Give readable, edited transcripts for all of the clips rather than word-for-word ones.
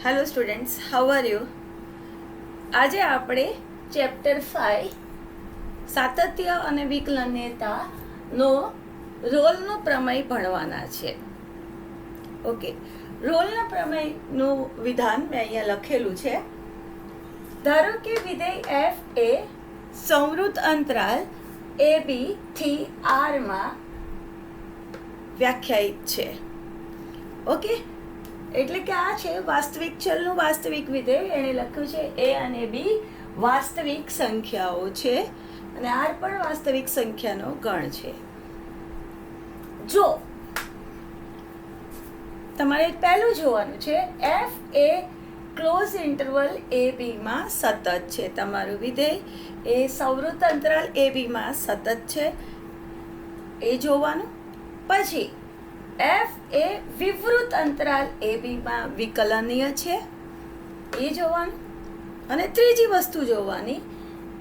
Hello students, how are you? આજે આપણે chapter 5 સાતત્ય અને વિકલનીયતાનો રોલનો પ્રમેય ભણવાના છે. ઓકે, રોલના પ્રમેયનું વિધાન મેં અહીંયા લખેલું છે. ધારો કે વિધેય એફ એ સંવૃત અંતરાલ એ બી થી આરમાં વ્યાખ્યાયિત છે. ઓકે, એટલે કે આ છે વાસ્તવિક ચલનું વાસ્તવિક વિધેય. એણે લખ્યું છે એ અને બી વાસ્તવિક સંખ્યાઓ છે અને આર પણ વાસ્તવિક સંખ્યાનો ગણ છે. જો તમારે પહેલું જોવાનું છે, એફ એ ક્લોઝ ઇન્ટરવલ એ બીમાં સતત છે. તમારું વિધેય એ સંવૃત અંતરાલ એ બીમાં સતત છે એ જોવાનું. પછી એફ એ વિવૃત અંતરાલ એ બીમાં વિકલનીય છે એ જોવાનું. અને ત્રીજી વસ્તુ જોવાની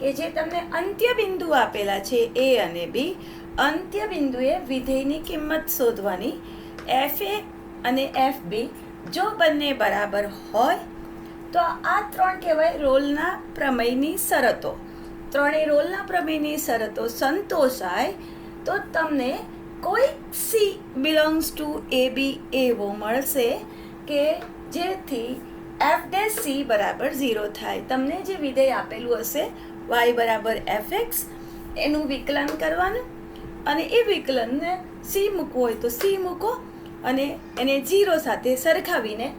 કે જે તમને અંત્ય બિંદુ આપેલા છે એ અને બી, અંત્ય બિંદુએ વિધેયની કિંમત શોધવાની. એફ એ અને એફ બી જો બંને બરાબર હોય તો આ ત્રણ કહેવાય રોલના પ્રમેયની શરતો. ત્રણેય રોલના પ્રમેયની શરતો સંતોષાય તો તમને કોઈ સી બિલોંગ્સ ટુ એ બી એવો મળશે કે જેથી એફ ડેશ સી બરાબર 0 થાય. તમને જે વિધેય આપેલું હશે વાય બરાબર એફ એક્સ, એનું વિકલન કરવાનું અને એ વિકલનને સી મૂકવું હોય તો સી મૂકો અને એને 0 સાથે સરખાવીને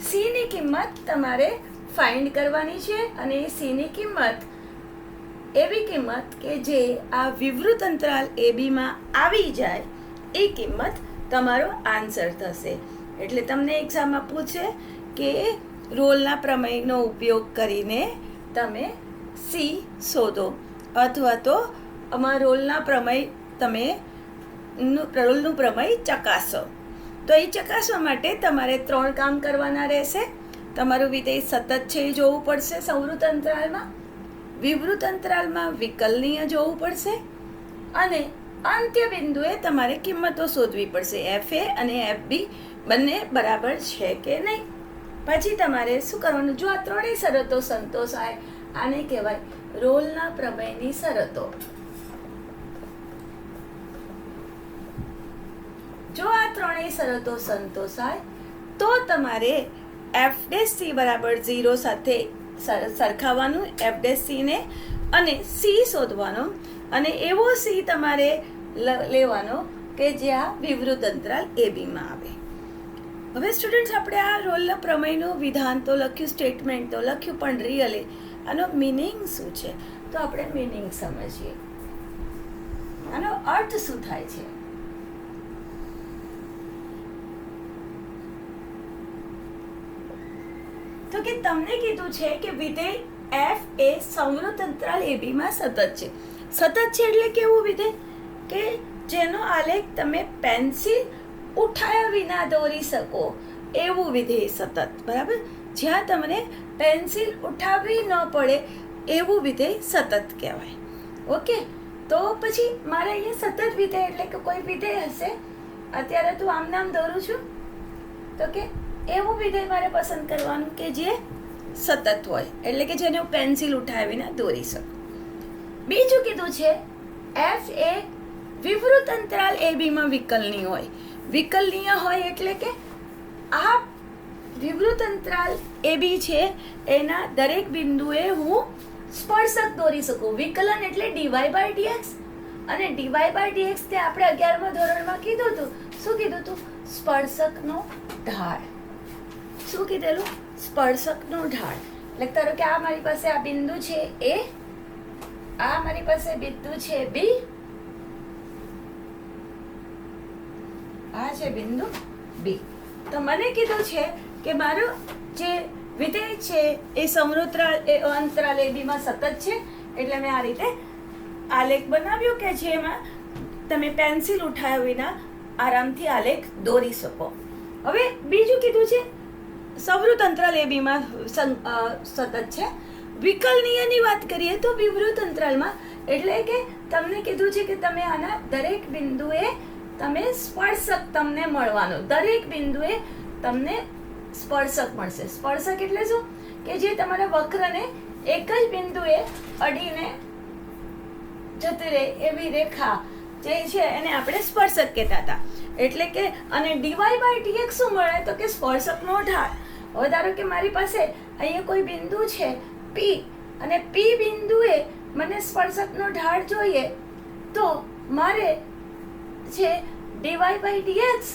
સીની કિંમત તમારે ફાઇન્ડ કરવાની છે. અને એ સીની કિંમત એવી કિંમત કે જે આ વિવૃત અંતરાલ એ બીમાં આવી જાય એ કિંમત તમારો આન્સર થશે. એટલે તમને એક્ઝામમાં પૂછે કે રોલના પ્રમેયનો ઉપયોગ કરીને તમે સી શોધો અથવા તો આમાં રોલના પ્રમેય તમે રોલનું પ્રમેય ચકાસો. તો એ ચકાસવા માટે તમારે 3 કામ કરવાના રહેશે. તમારું વિધેય સતત છે એ જોવું પડશે સંવૃત અંતરાલમાં, વિવૃત અંતરાલમાં વિકલનીય જોવું પડશે અને અંત્ય બિંદુએ તમારે કિંમતો શોધવી પડશે. એફ એ અને એફ બી બંને બરાબર છે કે નહીં. પછી તમારે શું કરવાનું? જો આ ત્રણેય શરતો સંતોષાય, આને કહેવાય રોલના પ્રમેયની શરતો. જો આ ત્રણેય શરતો સંતોષાય તો તમારે એફ ડેશ સી બરાબર 0 સાથે સરખાવવાનું, એફ ડેશ સીને, અને સી શોધવાનો. અને એવો સી તમારે લેવાનો કે જ્યાં વિવૃત અંતરાલ એ બીમાં આવે. હવે સ્ટુડન્ટ્સ, આપણે આ રોલના પ્રમેયનું વિધાન તો લખ્યું, સ્ટેટમેન્ટ તો લખ્યું, પણ રિયલી આનો મિનિંગ શું છે? તો આપણે મિનિંગ સમજીએ. આનો અર્થ શું થાય છે? તો કે તમને કીધું છે કે વિધેય એફ એ સંવૃત અંતરાલ એ બીમાં સતત છે. સતત છે એટલે કેવું વિધેય કે જેનો આલેખ તમે પેન્સિલ ઉઠાયા વિના દોરી શકો એવું વિધેય સતત. બરાબર? જ્યાં તમને પેન્સિલ ઉઠાવવી ન પડે એવું વિધેય સતત કહેવાય. ઓકે, તો પછી મારે અહીંયા સતત વિધેય એટલે કે કોઈ વિધેય હશે, અત્યારે તું આમ નામ દોરું છું, તો કે એવું વિધેય મારે પસંદ કરવાનું કે જે સતત હોય, એટલે કે જેને હું પેન્સિલ ઉઠાવીને દોરી શકું. બીજું કીધું છે એફ એ વિવૃત અંતરાલ એ બીમાં વિકલનીય હોય. વિકલનીય હોય એટલે કે આ વિવૃત અંતરાલ એ બી છે એના દરેક બિંદુએ હું સ્પર્શક દોરી શકું. વિકલન એટલે ડીવાય બાય ડીએક્સ, અને ડીવાય બાય ડીએક્સ તે આપણે 11મા ધોરણમાં કીધું હતું. શું કીધું હતું? સ્પર્શકનો ઢાળ. શું કીધેલું? સ્પર્શકનો ઢાળ. એટલે ધારો કે આ મારી પાસે આ બિંદુ છે એ, આ મારી પાસે બિંદુ છે બી, આ છે બિંદુ બી. તો મને કીધું છે કે મારું જે વિધેય છે એ સંવૃત અંતરાલ એ બીમાં સતત છે. એટલે મેં આ રીતે આલેખ બનાવ્યો કે જેમાં તમે પેન્સિલ ઉઠાવ્યા વિના આરામથી આલેખ દોરી શકો. હવે બીજું કીધું છે સંવૃત અંતરાલ એ બીમાં સતત છે. વિકલનીયની વાત કરીએ તો વિવૃત અંતરાલમાં, એટલે કે તમને કીધું છે કે તમે આના દરેક બિંદુએ તમે સ્પર્શક તમને મળવાનો, દરેક બિંદુએ તમને સ્પર્શક મળશે. સ્પર્શક એટલે શું? કે જે તમારા વક્રને એક જ બિંદુએ અડીને જતી રહે એવી રેખા જે છે એને આપણે સ્પર્શક કહેતા હતા. એટલે કે અને ડીવાય બાય ડીએક્સ શું મળે? તો કે સ્પર્શકનો ઢાળ. હવે ધારો કે મારી પાસે અહીંયા કોઈ બિંદુ છે પી, અને પી બિંદુએ મને સ્પર્શકનો ઢાળ જોઈએ, તો મારે છે ડીવાય બાય ડીએક્સ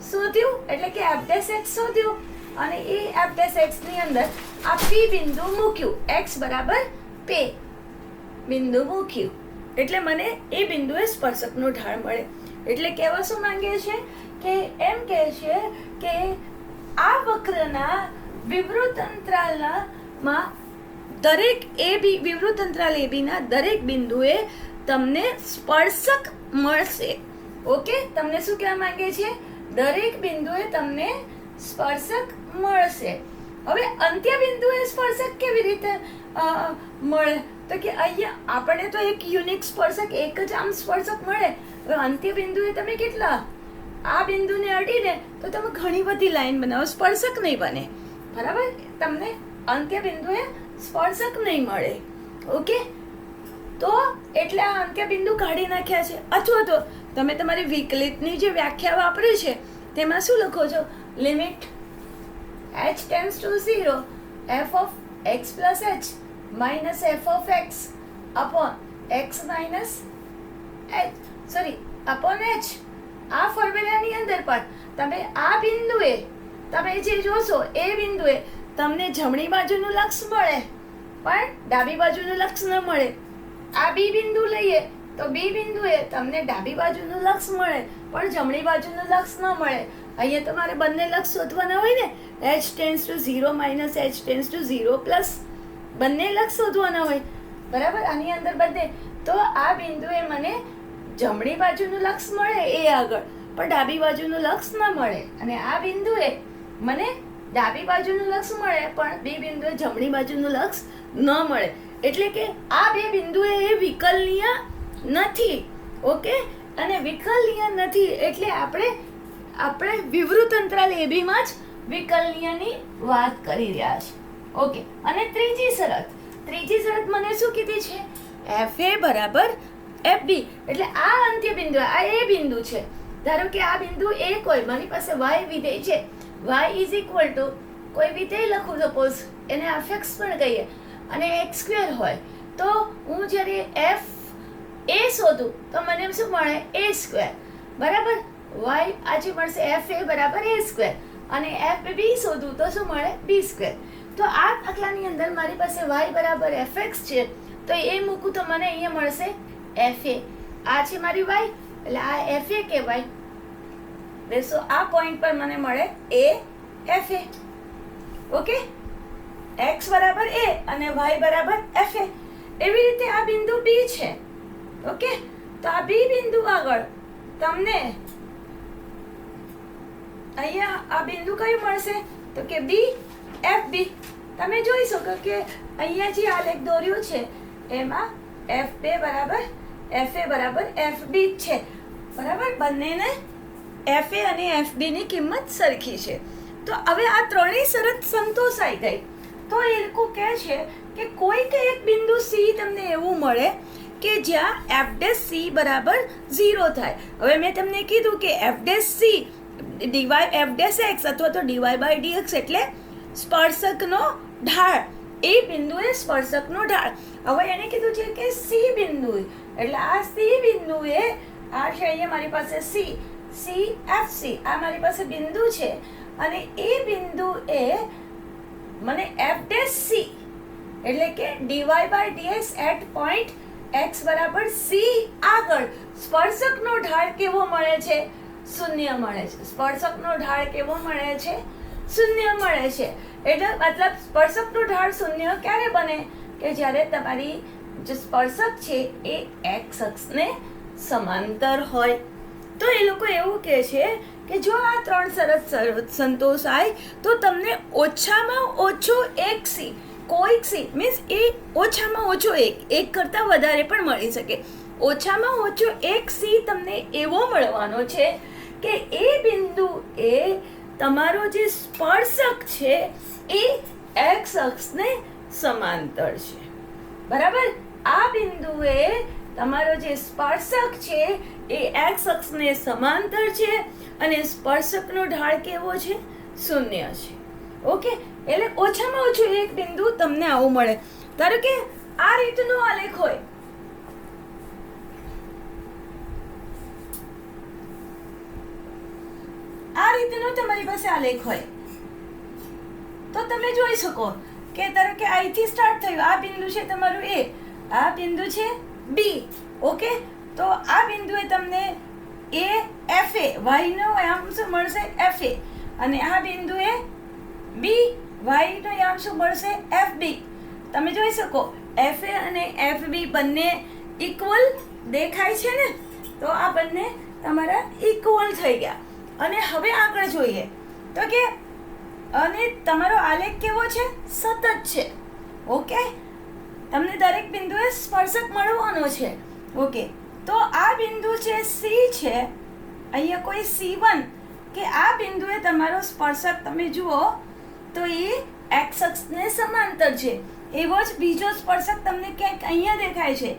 શોધ્યું, એટલે કે એફ ડેશ એક્સ શોધ્યું, અને એ એફ ડેશ એક્સ ની અંદર આ પી બિંદુ મૂક્યું, એક્સ બરાબર પે બિંદુ મૂક્યું, એટલે મને એ બિંદુએ સ્પર્શકનો ઢાળ મળે. એટલે કહેવા શું માંગે છે? કે એમ કહે છે કે આ વક્રના વિવૃત અંતરાલમાં દરેક વિવૃત અંતરાલ એબીના દરેક બિંદુએ તમને સ્પર્શક મળશે. ઓકે, તમને શું કહેવા માંગે છે? દરેક બિંદુએ તમને સ્પર્શક મળશે. હવે અંત્ય બિંદુએ સ્પર્શક કેવી રીતે મળે? તો કે અહીંયા આપણને તો એક યુનિક સ્પર્શક, એક જ આમ સ્પર્શક મળે. હવે અંત્ય બિંદુએ તમે કેટલા આ બિંદુને અડીને તો તમે ઘણી બધી લાઈન બનાવો, સ્પર્શક નહીં બને. બરાબર? તમને અંત્ય બિંદુએ સ્પર્શક નહીં મળે. ઓકે, તો એટલે આ અંત્ય બિંદુ કાઢી નાખ્યા છે. અથવા તો તમે તમારી વિકલિતની જે વ્યાખ્યા વાપરી છે તેમાં શું લખો છો? Limit h tends to 0 f of x plus h minus F of x upon x minus upon H. આ ફોર્મ્યુલાની અંદર પણ તમે આ બિંદુએ તમે જે જોશો એ બિંદુએ તમને જમણી બાજુનું લક્ષ મળે પણ ડાબી બાજુનું લક્ષ ન મળે. આ બી બિંદુ લઈએ તો બી બિંદુએ તમને ડાબી બાજુનું લક્ષ મળે પણ જમણી બાજુનું લક્ષ ન મળે. અહીંયા તમારે બંને લક્ષ શોધવાના હોય ને, h tends to 0 minus h tends to 0 plus બંને લક્ષ શોધવાના હોય. બરાબર? આની અંદર બંને. તો આ બિંદુએ મને જમણી બાજુનું લક્ષ મળે એ આગળ, પણ ડાબી બાજુનું લક્ષ ન મળે. અને આ બિંદુએ મને ડાબી બાજુનું લક્ષ મળે પણ બી બિંદુએ જમણી બાજુનું લક્ષ ન મળે. એટલે કે આ બે બિંદુએ એ વિકલનીય નથી. ઓકે, અને વિકલનીય નથી એટલે આપણે વિવૃત અંતરાલ એબીમાં જ વિકલનીયની વાત કરી રહ્યા છે. ઓકે, અને ત્રીજી શરત મને શું કીધી છે? એફ એ બરાબર એફ બી. એટલે આ અંત્ય બિંદુ, આ એ બિંદુ છે. ધારો કે આ બિંદુ એક હોય, મારી પાસે વાય વિધેય છે, વાય ઇઝ ઇક્વલ ટુ કોઈ વિધેય લખું, સપોઝ એને એફએક્સ પણ કહીએ, અને એક્સ સ્ક્વેર હોય, તો હું જ્યારે એફ એ શોધું તો મને શું મળે? એ સ્ક્વેર. બરાબર? વાય આજે મળશે એફ એ બરાબર એ સ્ક્વેર, અને એફ બી શોધું તો શું મળે? બી સ્ક્વેર. તો આ દાખલાની અંદર મારી પાસે વાય બરાબર એફ એક્સ છે, તો એ મૂકું તો મને અહીંયા મળશે એફ એ. આ છે મારી વાય, એટલે આ એફ એ કહેવાય. તો આ પોઈન્ટ પર મને મળે એ એફ એ. ઓકે, એક્સ બરાબર એ અને વાય બરાબર એફ એ. એવી રીતે આ બિંદુ બી છે. ઓકે, તો આ બી બિંદુ આગળ તમને અહીંયા આ બિંદુ કયું મળશે? તો કે બી એફ બી. તમે જોઈ શકો કે અહીંયા જે આલેખ દોર્યો છે એમાં એફ બે બરાબર એફ એ બરાબર એફ બી છે. બરાબર? બંનેને એફ એ અને એફ બી ની કિંમત સરખી છે. તો હવે આ ત્રણેય શરત સંતોષાઈ ગઈ. તો એ લોકો કહે છે કે કોઈક એક બિંદુ સી તમને એવું મળે કે જ્યાં એફ ડેશ સી બરાબર 0 થાય. હવે મેં તમને કીધું કે F dash C D Y F dash X અથવા તો ડીવાય બાય ડીએક્સ એટલે સ્પર્શકનો ઢાળ. એ બિંદુએ સ્પર્શકનો ઢાળ. હવે એને કીધું છે કે સી બિંદુ, એટલે આ સી બિંદુએ આ છે અહીંયા મારી પાસે સી એફ સી, આ મારી પાસે બિંદુ છે, અને એ બિંદુ એ મને એફ ડેશ સી એટલે કે D Y by D X at point X બરાબર સી આગળ સ્પર્શકનો ઢાળ કેવો મળે છે? શૂન્ય મળે છે. સ્પર્શકનો ઢાળ કેવો મળે છે? શૂન્ય મળે છે. એટલે મતલબ સ્પર્શકનો ઢાળ શૂન્ય ક્યારે બને? કે જ્યારે તમારી જે સ્પર્શક છે એ એક્સ અક્ષને સમાંતર હોય. તો એ લોકો એવું કહે છે કે જો આ ત્રણ શરત સંતોષાય તો તમને ઓછામાં ઓછો એક સી, કોઈક સી મીન્સ એ ઓછામાં ઓછો એક કરતાં વધારે પણ મળી શકે. ઓછામાં ઓછો એક સી તમને એવો મળવાનો છે કે એ બિંદુ એ તમારો જે સ્પર્શક છે એ એક્સ અક્ષને સમાંતર છે. બરાબર, આ બિંદુએ તમારો જે સ્પર્શક છે એ એક્સ અક્ષને સમાંતર છે અને સ્પર્શકનો ઢાળ કેવો છે? 0 છે. ઓકે, એટલે ઓછામાં ઓછું એક બિંદુ તમને આવું મળે. ધારો કે આ રીતનો આલેખ હોય, આ રીતનો તમારી પાસે આલેખ હોય તો તમે જોઈ શકો કે ધારો કે અહીંથી સ્ટાર્ટ થયું, આ બિંદુ છે તમારું એ, આ બિંદુ છે બી. ઓકે, તો આ બિંદુએ તમને એ એફ એ વાયનો યામ શું મળશે? F A. અને આ બિંદુએ બી વાયનો યામ શું મળશે? F B. તમે જોઈ શકો એફ એ અને એફ બી બંને ઇક્વલ દેખાય છે ને, તો આ બંને તમારા ઇક્વલ થઈ ગયા. અને હવે આગળ જોઈએ તો કે અને તમારો આલેખ કેવો છે? સતત છે. ઓકે, તમને દરેક બિંદુએ સ્પર્શક મળવાનો છે. ઓકે, તો આ બિંદુ છે સી છે, અહીંયા કોઈ C1 કે આ બિંદુએ તમારો સ્પર્શક તમે જુઓ તો એ એક્સ અક્ષને સમાંતર છે. એવો જ બીજો સ્પર્શક તમને ક્યાંક અહીંયા દેખાય છે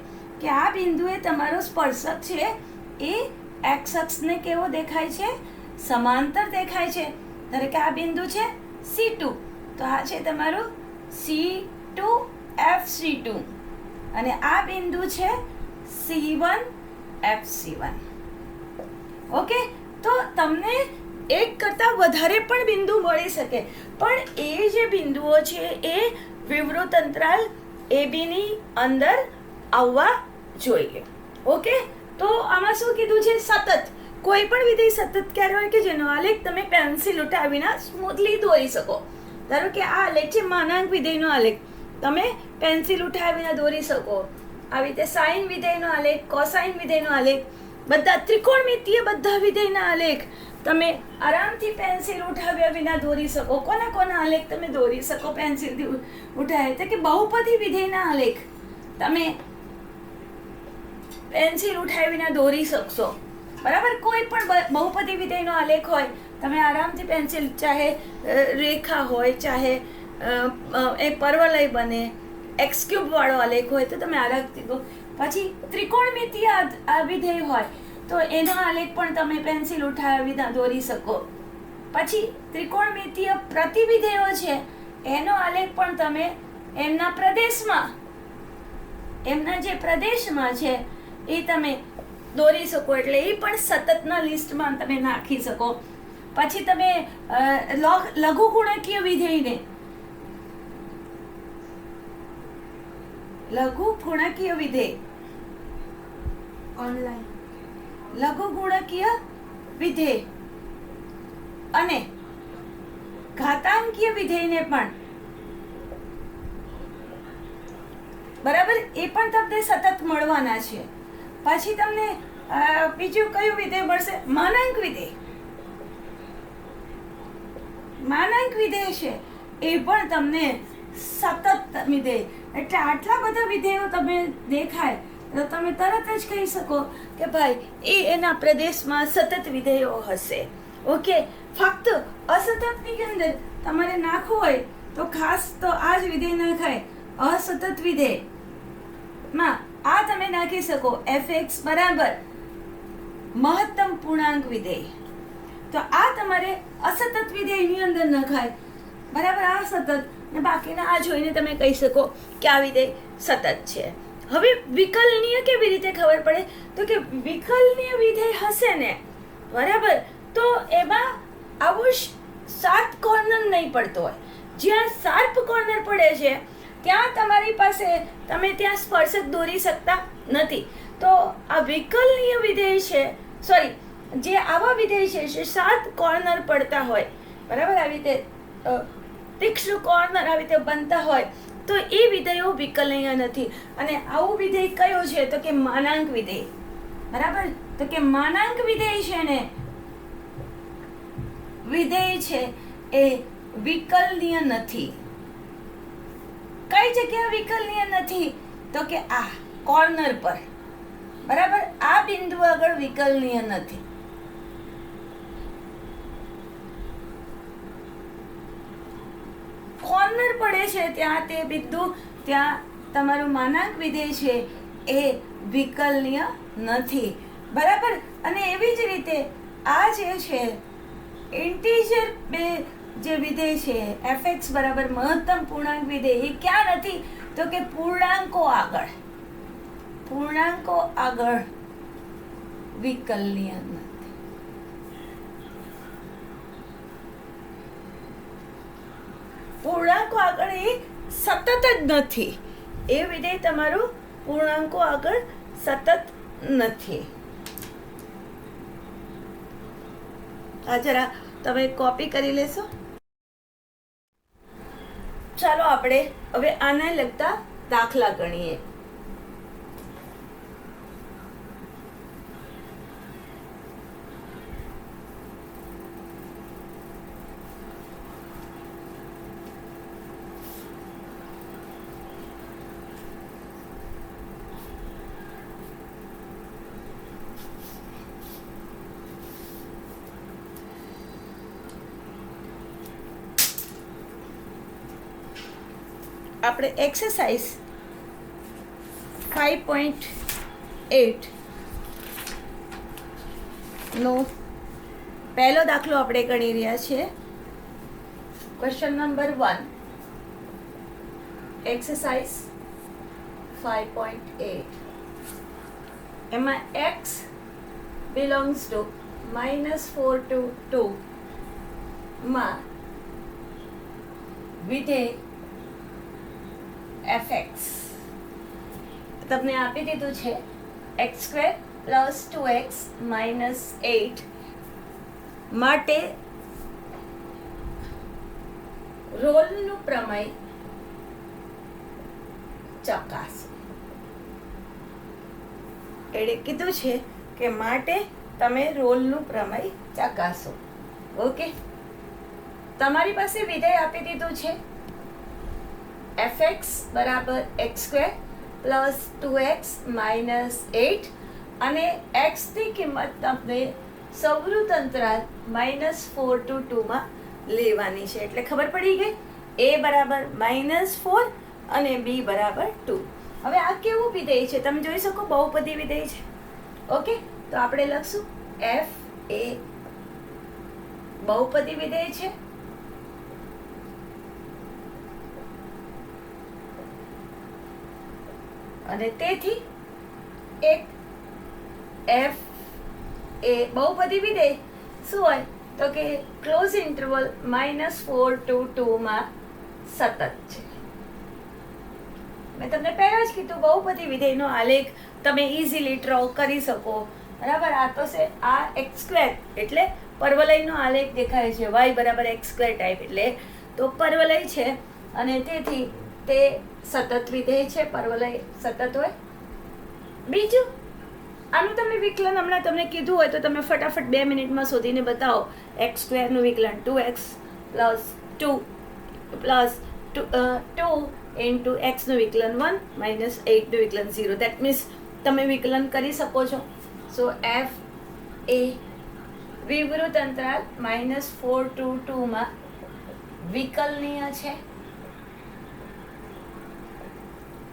કે આ બિંદુએ તમારો સ્પર્શક છે એ એક્સ અક્ષને કેવો દેખાય છે? સમાંતર દેખાય છે. ધારો કે આ બિંદુ છે C2, તો આ છે તમારું C2FC2 અને આ બિંદુ છે C1FC1. ઓકે, તો તમને એક કરતાં વધારે પણ બિંદુ મળી શકે, પણ એ જે બિંદુઓ છે એ વિવૃત અંતરાલ એબીની અંદર આવવા જોઈએ. ઓકે, તો આમાં શું કીધું છે? સતત. કોઈ પણ વિધેય સતત ક્યારે હોય કે જેનો આલેખ તમે પેન્સિલ ઉઠાવીને સ્મૂથલી દોરી શકો. ધારો કે આ આલેખ છે માનાંક વિધેયનો આલેખ, તમે પેન્સિલ ઉઠાવીને દોરી શકો. આવી રીતે સાઇન વિધેયનો આલેખ, કોસાઇન વિધેયનો આલેખ, બધા ત્રિકોણમિતીય બધા વિધેયના આલેખ તમે આરામથી પેન્સિલ ઉઠાવ્યા વિના દોરી શકો. કોના કોના આલેખ તમે દોરી શકો પેન્સિલથી ઉઠાવે? તો કે બહુપદી વિધેયના આલેખ તમે પેન્સિલ ઉઠાવીને દોરી શકશો. બરાબર, કોઈ પણ બહુપદી વિધેયનો આલેખ હોય તમે આરામથી પેન્સિલ, ચાહે રેખા હોય, ચાહે એ પર્વલય બને, એક્સ ક્યુબ વાળો આલેખ હોય તો તમે આરામથી. પછી ત્રિકોણમિતીય વિધેય હોય તો એનો આલેખ પણ તમે પેન્સિલ ઉઠાવીને દોરી શકો. પછી ત્રિકોણમિતીય પ્રતિવિધેયો છે એનો આલેખ પણ તમે એમના પ્રદેશમાં, એમના જે પ્રદેશમાં છે એ તમે દોરી શકો. એટલે એ પણ સતતના લિસ્ટમાં તમે નાખી શકો. પછી તમે લઘુગુણકીય વિધેયને, લઘુગુણકીય વિધેય, ઓનલાઈન લઘુગુણકીય વિધેય અને ઘાતાંકીય વિધેયને પણ, બરાબર, એ પણ તમને સતત મળવાના છે. પછી તમને બીજું કયું વિધેય મળશે? માનાંક વિધેય. માનાંક વિધેય છે એ પણ તમને સતત વિધેય. એટલે આટલા બધા વિધેયો તમે દેખાય તો તમે તરત જ કહી શકો કે ભાઈ એ એના પ્રદેશમાં સતત વિધેયો હશે. ઓકે, ફક્ત અસતતની અંદર તમારે નાખવું હોય તો ખાસ તો આ જ વિધેય નખાય. અસતત વિધેયમાં આ તમે નાખી શકો fx બરાબર મહત્તમ પૂર્ણાંક વિધેય. તો આ તમારે અસતત વિધેયની અંદર નખાય. બરાબર, આ સતત ને બાકીના આ જોઈને તમે કહી શકો કે આ વિધેય સતત છે. હવે વિકલનીય કેવી રીતે ખબર પડે? તો કે વિકલનીય વિધેય હશે ને, બરાબર, તો એમાં આવું શાર્પ કોર્નર નહીં પડતો હોય. જ્યાં શાર્પ કોર્નર પડે છે ત્યાં તમારી પાસે, તમે ત્યાં સ્પર્શક દોરી શકતા નથી. તો આ વિકલનીય વિધેય છે, સોરી, જે આવા વિધેય છે જે શાર્પ કોર્નર પડતા હોય, બરાબર, આવી રીતે તીક્ષ્ણ કોર્નર આવી રીતે બનતા હોય તો એ વિધેયો વિકલનીય નથી. અને આવું વિધેય કયો છે? તો કે માનાંક વિધેય. બરાબર, તો કે માનાંક વિધેય છે ને, વિધેય છે એ વિકલનીય નથી. કઈ જગ્યાએ વિકલનીય નથી? તો કે આ કોર્નર પર. બરાબર, આ બિંદુ આગળ વિકલનીય નથી. કોર્નર પડે છે ત્યાં તે બિંદુ ત્યાં તમારું માનાંક વિધેય છે એ વિકલનીય નથી, બરાબર. અને એવી જ રીતે આ જે છે ઇન્ટીજર બે જે વિધેય છે fx બરાબર મહત્તમ પૂર્ણાંક વિધેય એ ક્યાં નથી? તો કે પૂર્ણાંકો આગળ વિકલનીય નથી. પૂર્ણાંકો આગળ એ સતત જ નથી, એ વિધેય તમારું પૂર્ણાંકો આગળ સતત નથી. આ જરા તમે કોપી કરી લેશો. ચાલો આપણે હવે આને લગતા દાખલા ગણીએ. આપણે એક્સરસાઇઝ 5.8 નો પહેલો દાખલો આપણે ગણી રહ્યા છીએ. Question number 1, exercise 5.8. એમાં x belongs to -4 to 2 માં વિધેય fx તમને આપી દીધું છે x² + 2x - 8 માટે રોલનું પ્રમેય ચકાસો. એટલે કીધું છે કે માટે તમે રોલનું પ્રમેય ચકાસો. ઓકે, તમારી પાસે વિધેય આપી દીધું છે fx બરાબર x² + 2x - 8 અને x ની કિંમત તમને સવૃત અંતરાલ -4 to 2 માં લેવાની છે. એટલે ખબર પડી ગઈ a બરાબર -4 અને b બરાબર 2. હવે આ કેવું વિધેય છે તમે જોઈ શકો, બહુપદી વિધેય છે. ઓકે, તો આપણે લખશું f એ બહુપદી વિધેય છે અને તેથી એક f એ બહુપદી વિધેય શું હોય તો કે ક્લોઝ ઇન્ટરવલ -4 to 2 માં સતત છે. મેં તમને પહેલા જ કીધું બહુપદી વિધેયનો આલેખ તમે ઇઝીલી ડ્રો કરી શકો, બરાબર. આ તો છે આ x² એટલે પરવલયનો આલેખ દેખાય છે, y બરાબર x² ટાઈપ એટલે તો પરવલય છે અને તેથી તે સતત વિધેય છે, પરવલય સતત હોય. બીજું આનું તમે વિકલન હમણાં તમને કીધું હોય તો તમે ફટાફટ 2 મિનિટમાં શોધીને બતાવો. x² નું વિકલન 2x + 2 into x નું વિકલન 1 - 8 નું વિકલન 0. દેટ મીન્સ તમે વિકલન કરી શકો છો. સો f એ વિવૃત અંતરાલ -4 to 2 માં વિકલનીય છે.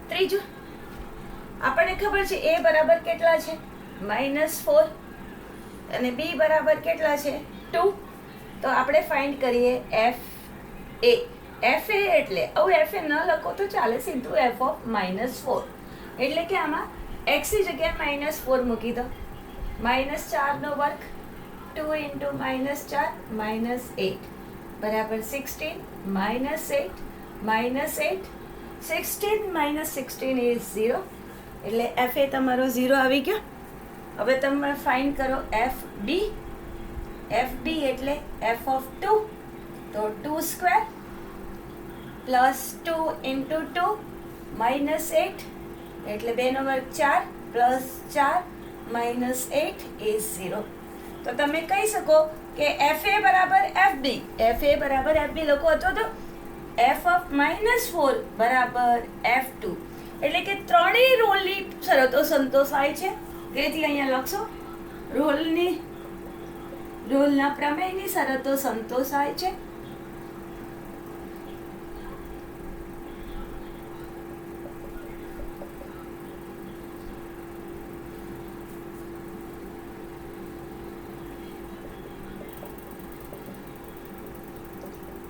ત્રીજું આપણને ખબર છે a બરાબર કેટલા છે -4 અને b બરાબર કેટલા છે 2. તો આપણે ફાઇન્ડ કરીએ f a. f a એટલે આવું f a ન લખો તો ચાલે, સીધું f of -4 એટલે કે આમાં x ની જગ્યાએ -4 મૂકી દો. -4 નો વર્ગ 2 into -4 -8 બરાબર 16 -8 -8 16 - 16 is 0 એટલે f એ તમારો 0 આવી ગયો. હવે તમે ફાઇન્ડ કરો fb. fb એટલે f of 2 તો 2² + 2 into 2 -8 એટલે 2 નો વર્ગ 4 + 4 -8 is 0. તો તમે કહી શકો કે fa બરાબર fb. fa બરાબર fb લખો અથવા તો f of -4 બરાબર f2 એટલે કે ત્રણેય રોલની શરતો સંતોષાય છે. તેથી અહીંયા લખશો રોલના પ્રમેયની શરતો સંતોષાય છે.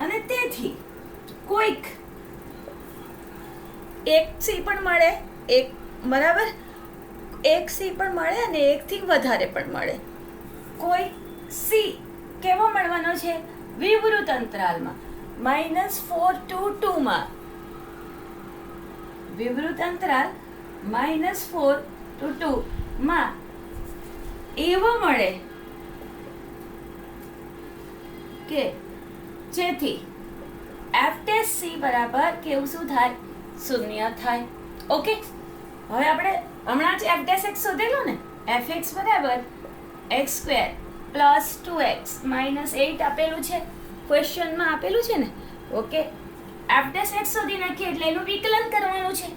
અને તેથી કોઈક એક સી પણ મળે, એક બરાબર એક સી પણ મળે અને એકથી વધારે પણ મળે. કોઈ સી કેવો મળવાનો છે? વિવૃત અંતરાલમાં -4 to 2 માં. વિવૃત અંતરાલ -4 to 2 માં એવો મળે કે જેથી FTC બરાબર કેવું શું થાય? શૂન્ય થાય. ઓકે, હવે આપણે હમણાં જ FTX શોધેલું ને, fx બરાબર x² + 2x - 8 આપેલું છે, ક્વેશ્ચનમાં આપેલું છે ને. ઓકે, FTX શોધી નાખીએ એટલે એનું વિકલન કરવાનું છે.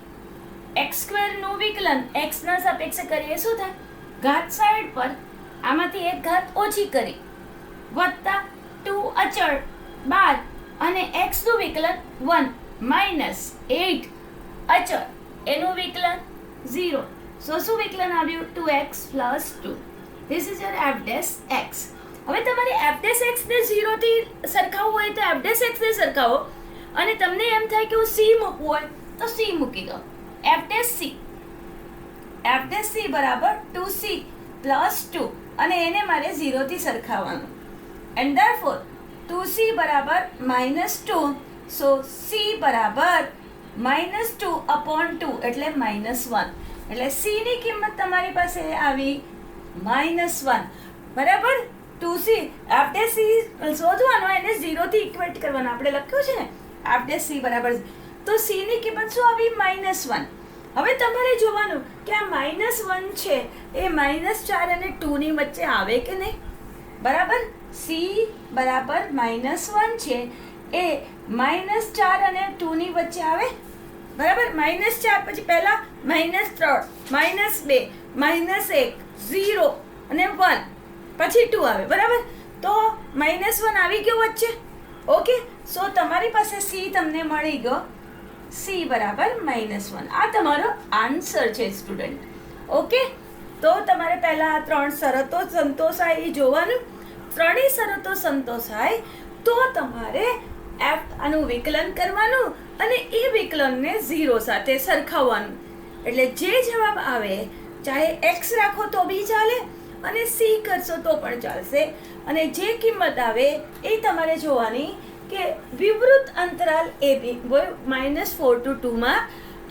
x² નું વિકલન x ના સાપેક્ષે કરીએ શું થાય? ઘાત સાઈડ પર આમાંથી એક ઘાત ઓછી કરી વત્તા 2 અચળ 12 અને x નું વિકલન 1 - 8 અચળ એનું વિકલન 0. શું વિકલન આવ્યું? 2x + 2. This is your f'(x). હવે તમારે f'(x) ને 0 થી સરખાવવું હોય તો f'(x) ને સરખાવો, અને તમને એમ થાય કે હું c મૂકવું હોય તો c મૂકી દો. f'(c) બરાબર 2c + 2 અને એને મારે 0 થી સરખાવવાનું. એન્ડ ધેરફોર 2c બરાબર -2, સો c બરાબર -2/2 એટલે -1. એટલે c ની કિંમત તમારી પાસે આવી -1. બરાબર? 2c f'(c) શોધવાનો, એને 0 થી ઇક્વેટ કરવાનો. આપણે લખ્યું છે ને f'(c) બરાબર, તો c ની કિંમત શું આવી? -1. હવે તમારે જોવાનું કે આ -1 છે એ -4 અને 2 ની વચ્ચે આવે કે નહીં. બરાબર? c બરાબર -1 છે એ -4 અને 2 ની વચ્ચે આવે. બરાબર? -4 પછી પહેલા -3 -2 -1 0 અને 1 પછી 2 આવે. બરાબર? તો -1 આવી ગયો વચ્ચે. ઓકે, સો તમારી પાસે c તમને મળી ગયો, c બરાબર -1. આ તમારો આન્સર છે સ્ટુડન્ટ. ઓકે, તો તમારે પહેલા આ 3 શરતો સંતોષાય એ જોવાનું. ત્રણેય શરતો સંતોષાય તો તમારે આનું વિકલન કરવાનું અને એ વિકલનને 0 સાથે સરખાવવાનું. એટલે જે જવાબ આવે, ચાહે x રાખો તો બી ચાલે અને c કરશો તો પણ ચાલશે, અને જે કિંમત આવે એ તમારે જોવાની કે વિવૃત અંતરાલ AB -4 to 2 માં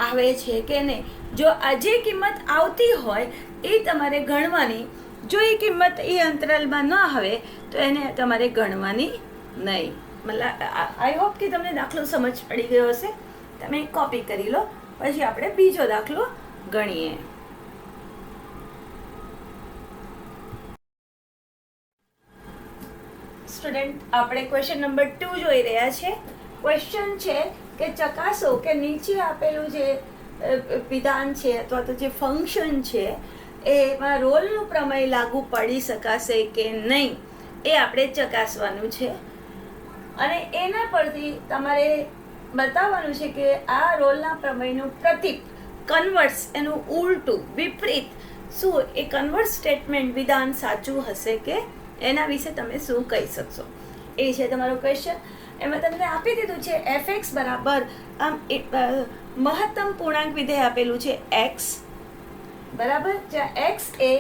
આવે છે કે નહીં. જો આ જે કિંમત આવતી હોય એ તમારે ગણવાની. જો એ કિંમત એ અંતરાલમાં ન આવે તો એને તમારે ગણવાની નહીં. મતલબ આઈ હોપ કે તમને દાખલો સમજ પડી ગયો હશે. તમે કોપી કરી લો, પછી આપણે બીજો દાખલો ગણીએ. સ્ટુડન્ટ, આપણે ક્વેશ્ચન નંબર 2 જોઈ રહ્યા છે. ક્વેશ્ચન છે કે ચકાસો કે નીચે આપેલું જે વિધાન છે અથવા તો જે ફંક્શન છે એમાં રોલનું પ્રમેય લાગુ પડી શકાશે કે નહીં એ આપણે ચકાસવાનું છે. અને એના પરથી તમારે બતાવવાનું છે કે આ રોલના પ્રમેયનું પ્રતીક કન્વર્સ, એનું ઉલટું વિપરીત શું એ કન્વર્સ સ્ટેટમેન્ટ વિધાન સાચું હશે કે એના વિશે તમે શું કહી શકશો, એ છે તમારો ક્વેશ્ચન. એમાં તમને આપી દીધું છે fx બરાબર આમ મહત્તમ પૂર્ણાંક વિધેય આપેલું છે x બરાબર, જ્યાં x એ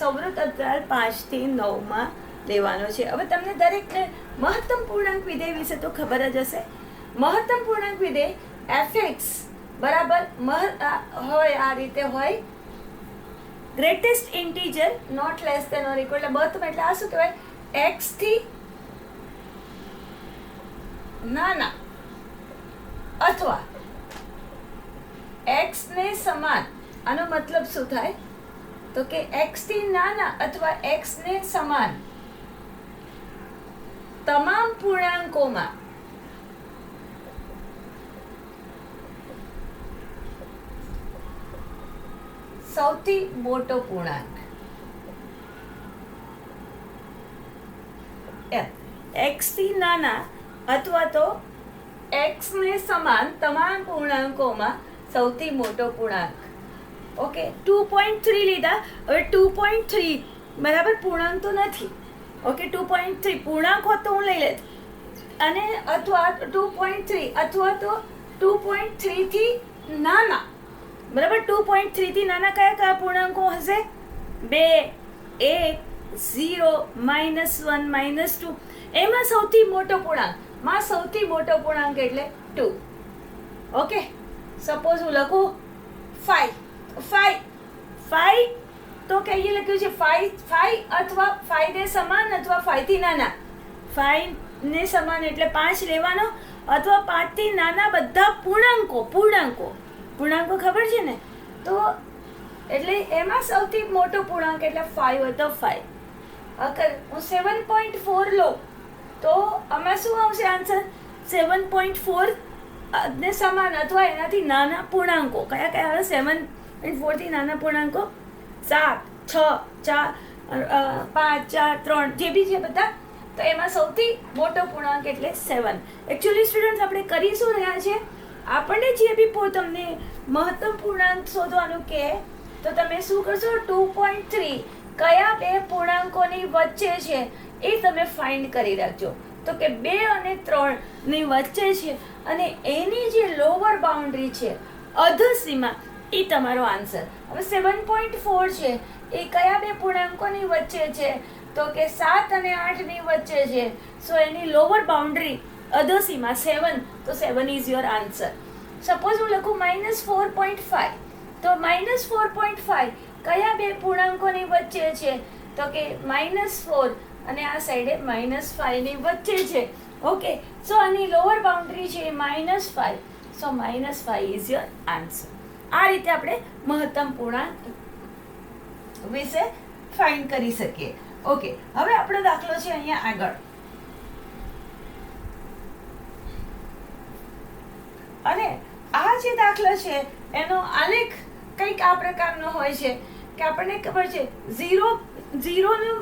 સૌવૃત અંતરાલ 5 થી 9 માં લેવાનો છે. હવે તમને દરેકને મહત્તમ પૂર્ણાંક વિધેય વિશે તો ખબર જ હશે. મહત્તમ પૂર્ણાંક વિધેય fx બરાબર હોય આ રીતે હોય, greatest integer not less than or equal, એટલે બર્થમાં, એટલે આ શું કહેવાય? x થી નાના અથવા x ને સમાન. આનો મતલબ શું થાય? તો કે x થી નાના અથવા x ને સમાન તમામ પૂર્ણાંકોમાં સૌથી મોટો પૂર્ણાંક. x થી નાના અથવા તો x ને સમાન તમામ પૂર્ણાંકોમાં સૌથી મોટો પૂર્ણાંક. ઓકે, 2.3 લીધા. હવે 2.3 બરાબર પૂર્ણાંક તો નથી. ઓકે, 2.3 પૂર્ણાંક હોત તો હું લઈ લેત. અને અથવા 2.3 અથવા તો 2.3 થી નાના, બરાબર. 2.3 થી નાના કયા કયા પૂર્ણાંકો હશે? 2, 1, 0, -1, -2. એમાં સૌથી મોટો પૂર્ણાંક સૌથી મોટો પૂર્ણાંક એટલે 2. ઓકે, સપોઝ હું લખું 5 તો કે અહીંયા લખ્યું છે 5 અથવા 5 ને સમાન અથવા 5 થી નાના. 5 ને સમાન એટલે 5 લેવાનો અથવા 5 થી નાના બધા પૂર્ણાંકો ખબર છે ને? તો એટલે એમાં સૌથી મોટો પૂર્ણાંક એટલે 5 હોય તો 5. અગર હું 7.4 લઉં તો આમાં શું આવશે આન્સર? 7.4 ને સમાન અથવા એનાથી નાના પૂર્ણાંકો કયા કયા આવે? 7.4 થી નાના પૂર્ણાંકો 7, 6, 4, 5, 4, 3 જે બી છે બધા. તો એમાં સૌથી મોટો પૂર્ણાંક એટલે 7. એકચ્યુઅલી સ્ટુડન્ટ્સ આપણે કરી શું રહ્યા છે? આપણને જે બી તમને મહત્તમ પૂર્ણાંક શોધવાનું કહે તો તમે શું કરશો? 2.3 કયા બે પૂર્ણાંકોની વચ્ચે છે એ તમે ફાઇન્ડ કરી રાખજો. તો કે 2 અને 3 ની વચ્ચે છે અને એની જે લોવર બાઉન્ડ્રી છે, અધસીમા, એ તમારો આન્સર. હવે 7.4 છે એ કયા બે પૂર્ણાંકોની વચ્ચે છે? તો કે 7 અને 8 ની વચ્ચે છે. સો એની લોવર બાઉન્ડ્રી અધસીમા 7, તો 7 ઇઝ યોર આન્સર. સપોઝ હું લખું -4.5 તો -4.5 કયા બે પૂર્ણાંકોની વચ્ચે છે? તો કે -4 અને આ સાઈડે -5 ની વચ્ચે છે. ઓકે, સો આની લોઅર બાઉન્ડ્રી છે -5, સો -5 ઇઝ યોર આન્સર. આ રીતે આપણે મહત્તમ પૂર્ણાંક વિશે ફાઇન્ડ કરી શકીએ. ઓકે, હવે આપણો દાખલો છે અહીંયા આગળ. અને આ જે દાખલો છે એનો આલેખ કંઈક આ પ્રકારનો હોય છે કે આપણને ખબર છે 0 નું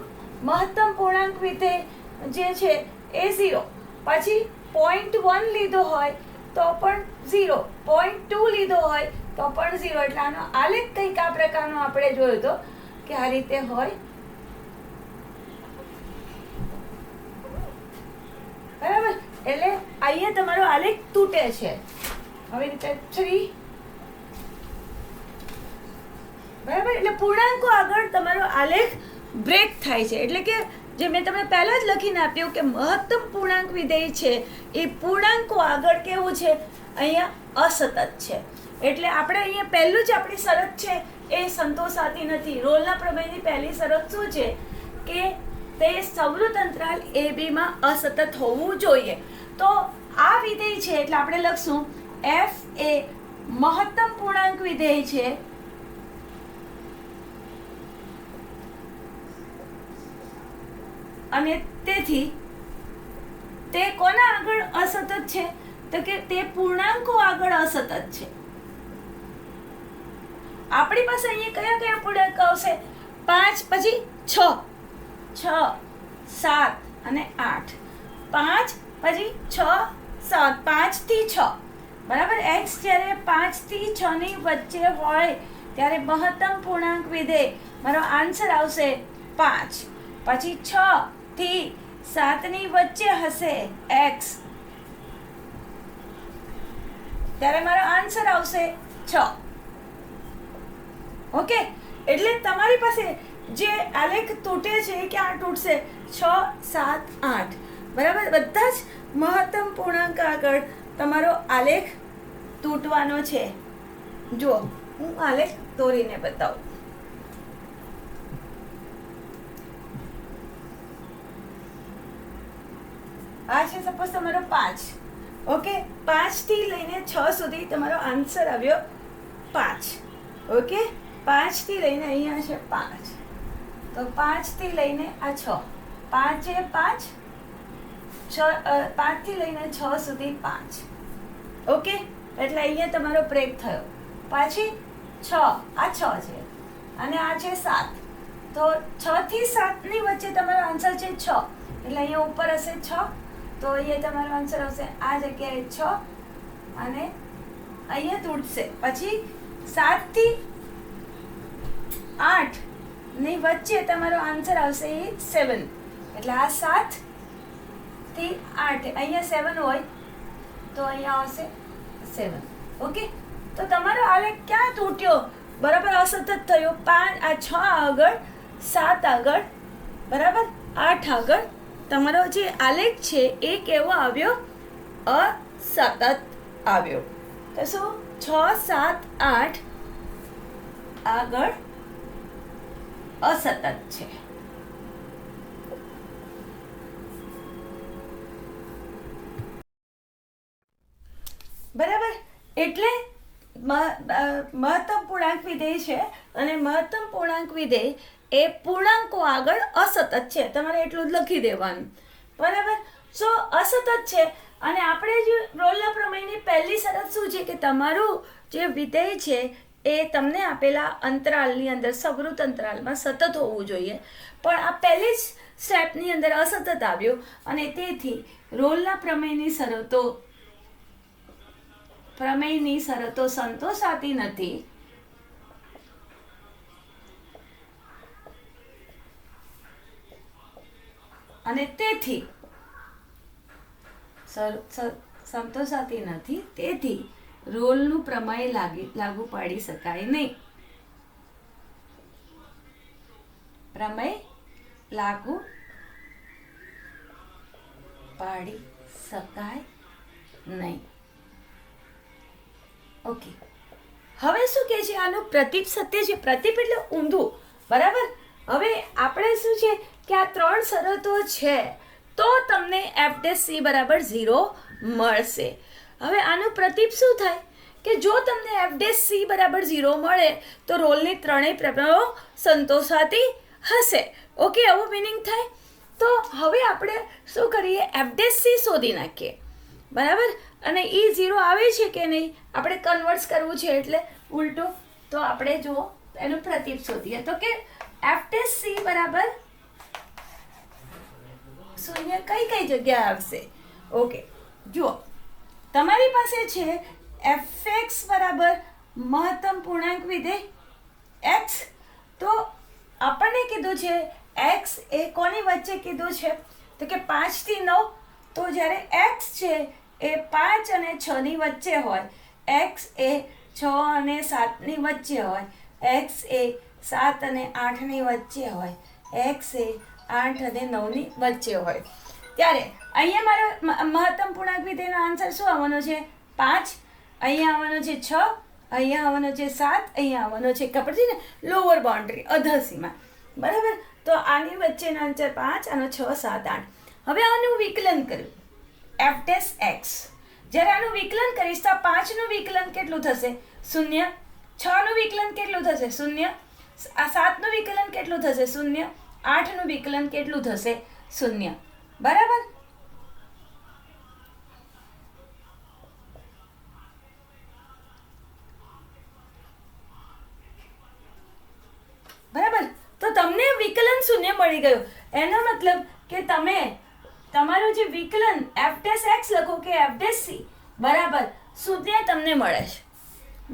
મહત્તમ પૂર્ણાંક વિધેય જે છે એ 0, પછી 0.1 લીધો હોય તો પણ 0, 0.2 લીધો હોય તો પણ 0. એટલે આનો આલેખ કંઈક આ પ્રકારનો આપણે જોયો હતો કે આ રીતે હોય, બરાબર. એટલે અહીંયા તમારો આલેખ તૂટે છે. હવે રીતે 3, બરાબર. એટલે પૂર્ણાંકો આગળ તમારો આલેખ બ્રેક થાય છે. એટલે કે જે મેં તમને પહેલા જ લખીને આપ્યું કે મહત્તમ પૂર્ણાંક વિધેય છે એ પૂર્ણાંકો આગળ કેવું છે? અહીંયા અસતત છે. એટલે આપણે અહીંયા પહેલું જ આપણી શરત છે એ સંતોષાતી નથી. રોલના પ્રમેયની પહેલી શરત શું છે? કે તે સવૃત અંતરાલ AB માં અસતત હોવું જોઈએ. તો આ વિધેય છે એટલે આપણે લખશું f એ મહત્તમ પૂર્ણાંક વિધેય છે અને તેથી તે કોના આગળ અસતત છે? તો કે તે પૂર્ણાંકો આગળ અસતત છે. આપણી પાસે અહીંયા કયા કયા પૂર્ણાંક આવશે? 5, પછી 6, 7 અને 8. 5 પછી 6, 7, 5 થી 6, બરાબર. x જ્યારે 5 થી 6 ની વચ્ચે હોય ત્યારે મહત્તમ પૂર્ણાંક વિધેય મારો આન્સર આવશે 5. પછી 6 થી 7 ની વચ્ચે હશે x, ત્યારે મારો આન્સર આવશે 6. ઓકે, એટલે તમારી પાસે જે આલેખ તૂટે છે એ ક્યાં તૂટશે? 6, 7, 8, બરાબર. બધા જ મહત્તમ પૂર્ણાંક આગળ તમારો આલેખ તૂટવાનો છે. જુઓ, હું આલેખ દોરીને બતાવું. આ છે સપોઝ તમારો 5. ઓકે, 5 થી લઈને 6 સુધી તમારો આન્સર આવ્યો 5. ઓકે, 5 થી લઈને અહીંયા છે 5, તો 5 થી લઈને આ 6, 5 છે 5, 5 થી લઈને 6 સુધી 5. ઓકે, એટલે અહીંયા તમારો બ્રેક થયો. પછી 6, આ 6 છે અને આ છે 7, તો 6 થી 7 ની વચ્ચે તમારો આન્સર છે 6. એટલે અહીંયા ઉપર હશે 6, તો અહીંયા તમારો આન્સર આવશે આ જગ્યાએ 6 અને અહીંયા તૂટશે. પછી 7 થી 8 ની વચ્ચે તમારો આન્સર આવશે 7. એટલે આ 7 થી 8, અહીંયા 7 હોય તો અહીંયા આવશે 7. ઓકે, તો તમારો આલેખ ક્યાં તૂટ્યો? બરાબર અસતત થયો. 5 આ 6 આગળ, 7 આગળ, બરાબર 8 આગળ. તમારો જે આલેખ છે એ કેવો આવ્યો? અસતત આવ્યો. તો શું 6, 7, 8 આગળ અસતત છે. બરાબર, એટલે મહત્તમ પૂર્ણાંક વિધેય છે અને મહત્તમ પૂર્ણાંક વિધેય એ પૂર્ણાંકો આગળ અસતત છે. તમારે એટલું જ લખી દેવાનું. બરાબર, સો અસતત છે. અને આપણે જે રોલના પ્રમેયની પહેલી શરત શું છે કે તમારું જે વિધેય છે એ તમને આપેલા અંતરાલની અંદર સવૃત અંતરાલમાં સતત હોવું જોઈએ. પણ આ પહેલી જ સ્ટેપની અંદર અસતત આવ્યું અને તેથી રોલના પ્રમેયની શરતો સંતોષાતી નથી. અને તેથી સંતોષાતી નથી, તેથી રોલનું પ્રમેય લાગુ પાડી શકાય નહીં. પ્રમેય લાગુ પાડી શકાય નહીં. ઓકે, હવે શું કહે છે? આનું પ્રતીપ સત્ય છે. પ્રતીપ એટલે ઊંધું. બરાબર, હવે આપણે શું છે કે આ 3 શરતો છે તો તમને F' બરાબર 0 મળશે. હવે આનું પ્રતીપ શું થાય કે જો તમને F' બરાબર 0 મળે તો રોલની 3 પ્રમેયો સંતોષાતી હશે. ઓકે, આવું મિનિંગ થાય. તો હવે આપણે શું કરીએ? F' શોધી નાખીએ. બરાબર, અને એ 0 આવે છે કે નહીં આપણે કન્વર્ટ કરવું છે એટલે ઉલટું. તો આપણે જો એનું પ્રતીપ શોધીએ તો કે F' બરાબર 0 કઈ જગ્યાએ આવશે? ઓકે, જુઓ તમારી પાસે છે fx બરાબર મહત્તમ પૂર્ણાંક વિધેય x. તો આપણને કીધું છે x એ કોની વચ્ચે કીધું છે તો કે 5 થી 9. તો જ્યારે x છે એ 5 અને 6 ની વચ્ચે હોય, x એ 6 અને 7 ની વચ્ચે હોય, x એ 7 અને 8 ની વચ્ચે હોય, x એ 8 અને 9 ની વચ્ચે હોય, ત્યારે અહીંયા મારો મહત્તમ પૂર્ણાંક વિધેયનો આન્સર શું આવવાનો છે? 5. અહીંયા આવવાનો છે 6, અહીંયા આવવાનો છે 7, અહીંયા આવવાનો છે ખબર છે ને લોઅર બાઉન્ડ્રી અધસીમા. બરાબર, તો આની વચ્ચેનો આન્સર 5, આનો 6, 7, 8. હવે આનું વિકલન કર્યું F'(x). જ્યારે આનું વિકલન કરીશ તો 5 નું વિકલન કેટલું થશે? 0. 6 નું વિકલન કેટલું થશે? 0. આ 7 નું વિકલન કેટલું થશે? 0. 8 નું વિકલન કેટલું થશે? 0. બરાબર, બરાબર. તો તમને વિકલન 0 મળી ગયું. એનો મતલબ કે તમે તમારું જે વિકલન F'(x) લખો કે F'(c) બરાબર 0 તમને મળે છે.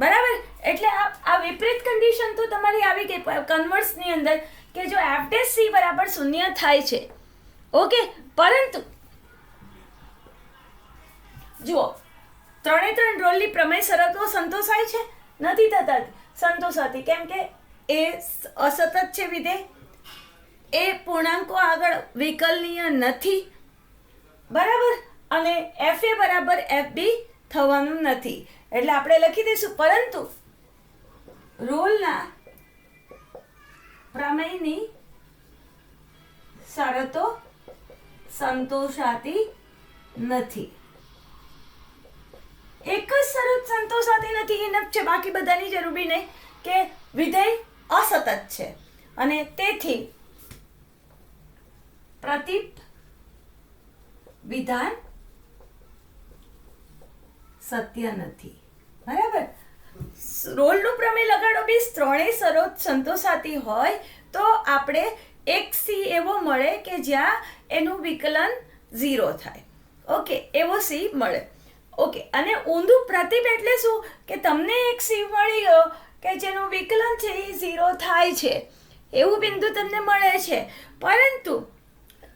બરાબર, એટલે આ વિપરીત કન્ડિશન તો તમારી આવી ગઈ કન્વર્સની અંદર કે જો F'(c) બરાબર 0 થાય છે. ઓકે, પરંતુ જુઓ 3 રોલની પ્રમેય શરતો સંતોષાય છે? નથી થતા સંતોષાતી. કેમ કે એ અસતત છે વિધેય, એ પૂર્ણાંકો આગળ વિકલનીય નથી. બરાબર, અને FA બરાબર FB થવાનું નથી. એટલે આપણે લખી દઈશું પરંતુ રોલના પ્રમેયની શરતો સંતોષાતી નથી. એક જ શરત સંતોષાતી નથી, ઇનફ છે. બાકી બધાની જરૂરી નહીં કે વિધેય અસતત છે અને તેથી પ્રતીપ વિધાન સત્ય નથી. બરાબર, રોલનું પ્રમેય લગાડો બીસ 3 શરત સંતોષાતી હોય તો આપણે એક સી એવો મળે કે જ્યાં એનું વિકલન 0 થાય. ઓકે, એવો સી મળે. ઓકે, અને ઊંધું પ્રતીપ એટલે શું કે તમને એક સી મળી ગયો કે જેનું વિકલન છે એ 0 થાય છે, એવું બિંદુ તમને મળે છે, પરંતુ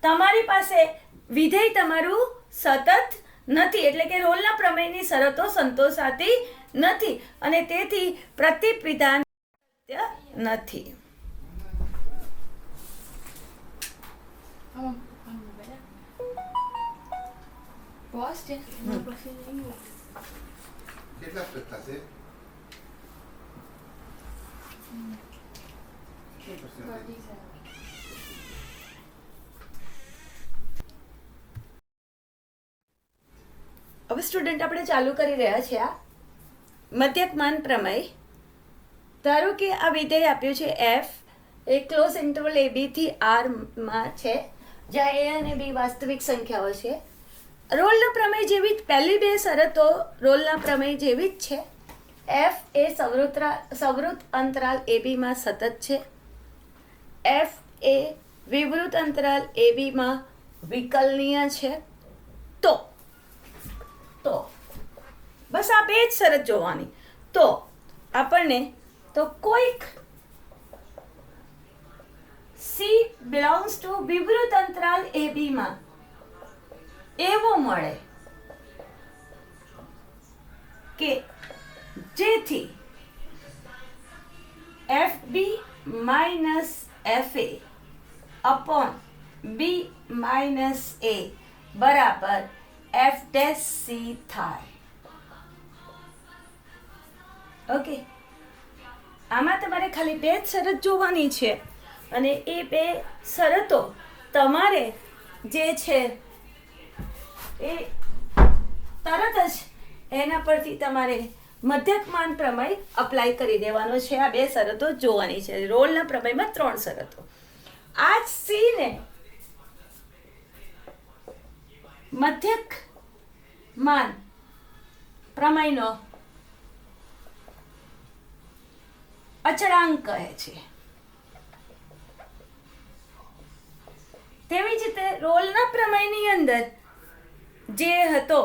તમારી પાસે વિધેય તમારું સતત નથી, એટલે કે રોલના પ્રમેયની શરતો સંતોષાતી નથી અને તેથી પ્રતિવિધાન સત્ય નથી. કેટલા પ્રશ્ન છે? હવે સ્ટુડન્ટ આપણે ચાલુ કરી રહ્યા છીએ આ મધ્યકમાન પ્રમેય. ધારો કે આ વિધેય આપ્યું છે એફ એ ક્લોઝ ઇન્ટરવલ એ બી થી આર માં છે, જ્યાં એ અને બી વાસ્તવિક સંખ્યાઓ છે. રોલના પ્રમેય જેવી જ પહેલી બે શરતો રોલના પ્રમેય જેવી જ છે. એફ એ સંવૃત અંતરાલ એ બીમાં સતત છે. એફ એ વિવૃત અંતરાલ એ બીમાં વિકલનીય છે. તો બસ આ બે જ શરત જોવાની. તો આપણને તો કોઈક સી બિલોંગ્સ ટુ વિવૃત અંતરાલ એ બીમાં એવો મળે કે જેથી F B minus F A upon B minus એ બરાબર એફ ડેશ સી થાય. ઓકે, આમાં તમારે ખાલી બે જ શરત જોવાની છે અને એ બે શરતો તમારે જે છે એ તરત જ એના પરથી તમારે મધ્યકમાન પ્રમેય અપ્લાય કરી દેવાનો છે. આ બે શરતો જોવાની છે. રોલના પ્રમેયમાં 3 શરતો. આ સી ને મધ્યકમાન પ્રમેયનો અચળાંક કહે છે. તેવી જ રીતે રોલના પ્રમેયની અંદર જે હતો,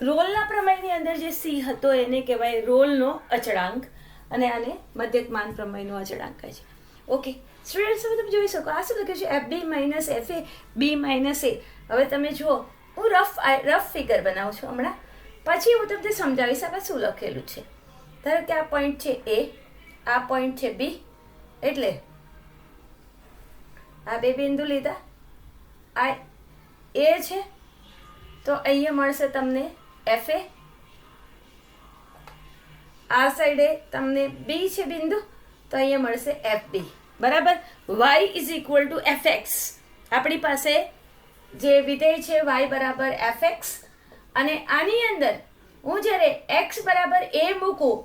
રોલના પ્રમેયની અંદર જે સી હતો એને કહેવાય રોલનો અચળાંક અને આને મધ્યકમાન પ્રમેયનો અચળાંક કહે છે. ઓકે સ્ટુડન્ટ્સ, હવે તમે જોઈ શકો આ શું લખ્યું છે F B minus F A B minus એ. હવે તમે જુઓ, હું રફ ફિગર બનાવું છું હમણાં, પછી હું તમને સમજાવીશ આમાં શું લખેલું છે. ધારો કે આ પોઈન્ટ છે એ, આ પોઈન્ટ છે બી, એટલે આ બે બિંદુ લીધા. આ એ છે તો અહીંયા મળશે તમને એફ એ, આ સાઈડે તમને બી છે બિંદુ તો અહીંયા મળશે એફ બી બરાબર. Y is equal to F X. આપણી પાસે જે વિધેય છે વાય બરાબર એફ એક્સ, અને આની અંદર હું જ્યારે એક્સ બરાબર એ મૂકું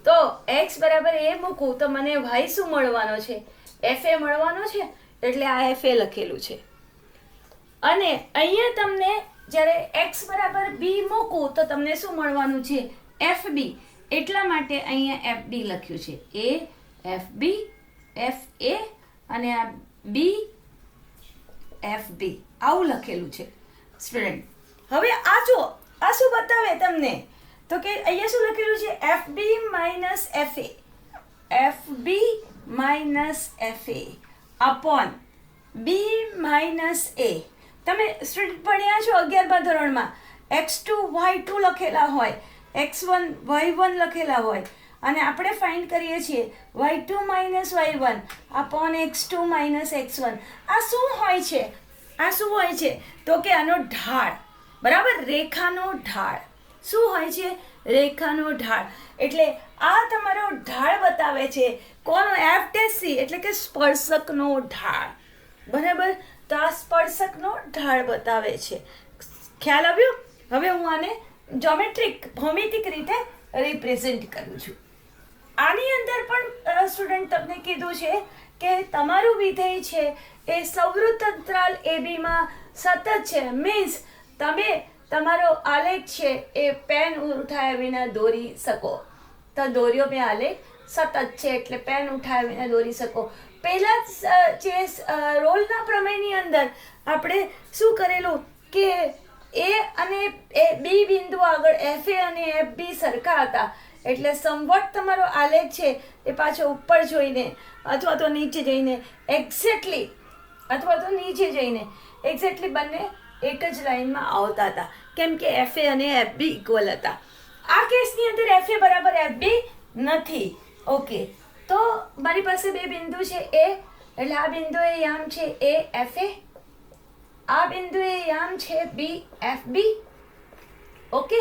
તો એક્સ બરાબર એ મૂકું તો મને વાય શું મળવાનો છે? એફ એ મળવાનો છે, એટલે આ એફ એ લખેલું છે. અને અહીંયા તમને જ્યારે એક્સ બરાબર બી મૂકું તો તમને શું મળવાનું છે? F B. એટલા માટે અહીંયા એફ બી લખ્યું છે. એ એફ બી એફ એ અને આ બી એફ બી આવું લખેલું છે સ્ટુડન્ટ. હવે આ જો આ શું બતાવે તમને તો કે અહીંયા શું લખેલું છે? F B minus F A, F B minus F A upon B minus એ. તમે સ્ટુડન્ટ ભણ્યા છો 11મા ધોરણમાં, x2 y2 લખેલા હોય, x1 y1 લખેલા હોય, અને આપણે ફાઇન્ડ કરીએ છીએ y2 minus y1 upon x2 minus x1. આ શું હોય છે? આ શું હોય છે તો કે આનો ઢાળ, બરાબર, રેખાનો ઢાળ. શું હોય છે? રેખાનો ઢાળ. એટલે આ તમારો ઢાળ બતાવે છે. કોનો? એફ ડેશ સી, એટલે કે સ્પર્શકનો ઢાળ, બરાબર. તો આ સ્પર્શકનો ઢાળ બતાવે છે. ખ્યાલ આવ્યો? હવે હું આને ભૌમિતિક રીતે રિપ્રેઝેન્ટ કરું છું. આની અંદર પણ સ્ટુડન્ટ તમને કીધું છે કે તમારું વિધેય છે એ સંવૃત અંતરાલ એ બીમાં સતત છે. મીન્સ તમે તમારો આલેખ છે એ પેન ઉઠાવ્યા વિના દોરી શકો. તો દોર્યો મેં આલેખ સતત છે એટલે પેન ઉઠાવ્યા વિના દોરી શકો. પહેલા જે રોલના પ્રમેયની અંદર આપણે શું કરેલું કે એ અને બી બિંદુ આગળ એફ એ અને એફ બી સરખા હતા, એટલે સમવટ તમારો આલેખ છે એ પાછો ઉપર જોઈને અથવા તો નીચે જઈને એક્ઝેક્ટલી બંને એક જ લાઈનમાં આવતા હતા, કેમ કે FA અને FB ઇક્વલ હતા. આ કેસની અંદર FA બરાબર FB નથી. ઓકે, તો મારી પાસે બે બિંદુ છે A, એટલે આ બિંદુએ યામ છે A FA, આ બિંદુએ યામ છે B FB. ઓકે,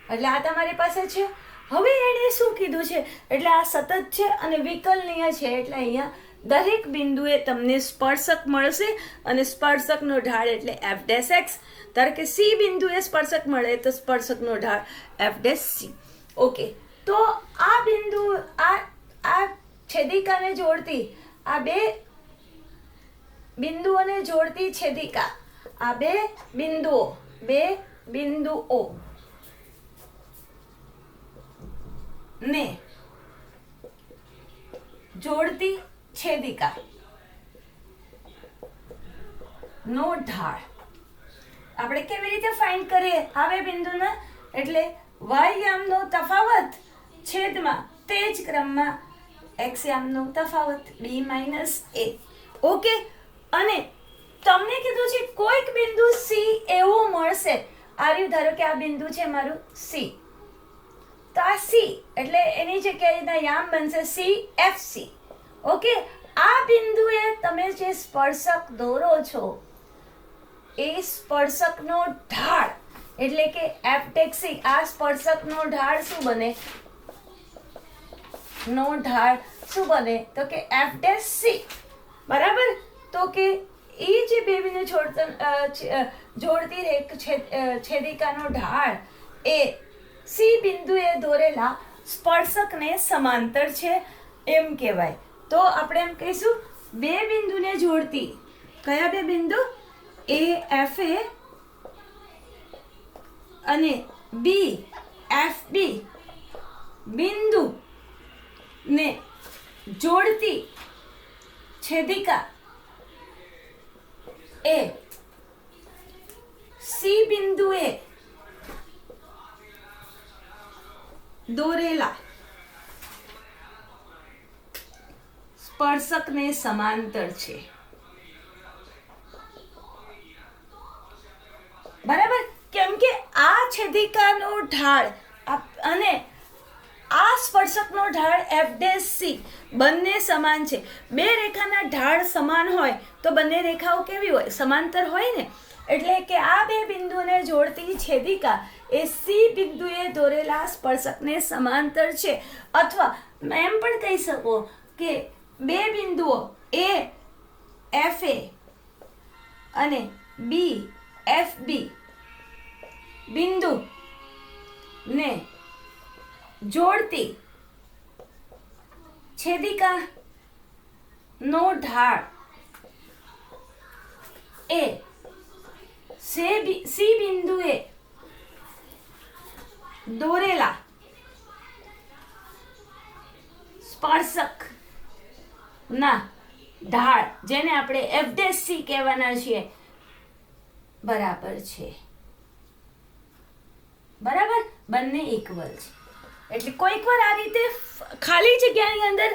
એટલે આ તમારી પાસે છે. હવે એણે શું કીધું છે, એટલે આ સતત છે અને વિકલનીય છે, એટલે અહીંયા દરેક બિંદુએ તમને સ્પર્શક મળશે અને સ્પર્શકનો ઢાળ એટલે F'(x). ધારો કે C બિંદુએ સ્પર્શક મળે તો સ્પર્શકનો ઢાળ F'(c). ઓકે, તો આ બિંદુ આ છેદિકાને જોડતી, આ બે બિંદુઓને જોડતી છેદિકા, આ બે બિંદુઓ ને જોડતી છેદિકા નો ઢાળ આપણે કેવી રીતે ફાઇન્ડ કરીએ? હવે બિંદુના એટલે y યામનો તફાવત છેદમાં તે જ ક્રમમાં x યામનો તફાવત b - a. ઓકે, અને તમને કીધું છે કોઈક બિંદુ C એવું મળશે. ધારો કે આ બિંદુ છે મારું C, તો આ C એટલે એની જગ્યાએ યામ બનશે CFC. ઓકે, આ બિંદુએ તમે જે સ્પર્શક દોરો છો એ સ્પર્શકનો ઢાળ એટલે કે F'(c). આ સ્પર્શકનો ઢાળ શું બને? શું બને? તો કે F'(c). બરાબર, તો કે એ જે બે બિંદુ જોડતી છેદિકાનો ઢાળ એ C બિંદુએ દોરેલા સ્પર્શકને સમાંતર છે એમ કહેવાય. તો આપણે એમ કહીશું બે બિંદુને જોડતી, કયા બે બિંદુ? A FA અને B FB બિંદુ ને જોડતી છેદિકા એ C બિંદુએ દોરેલા સ્પર્શકને સમાંતર છે. બરાબર, કેમ કે આ છેદિકાનો ઢાળ અને આ સ્પર્શકનો ઢાળ F'(c) બંને સમાન છે. બે રેખાના ઢાળ સમાન હોય તો બંને રેખાઓ કેવી હોય? સમાંતર હોય ને. એટલે કે આ બે બિંદુને જોડતી છેદિકા એ C બિંદુએ દોરેલા સ્પર્શકને સમાંતર છે. અથવા એમ પણ કહી શકો કે બે બિંદુઓ A FA અને B FB બિંદુ ને જોડતી છેદિકા નો ઢાળ એ C બિંદુએ દોરેલા સ્પર્શક ના ઢાળ જેને આપણે F'(c) કહેવાના છીએ બરાબર છે. બરાબર, બંને ઇક્વલ છે. એટલે કોઈક વાર આ રીતે ખાલી જગ્યાની અંદર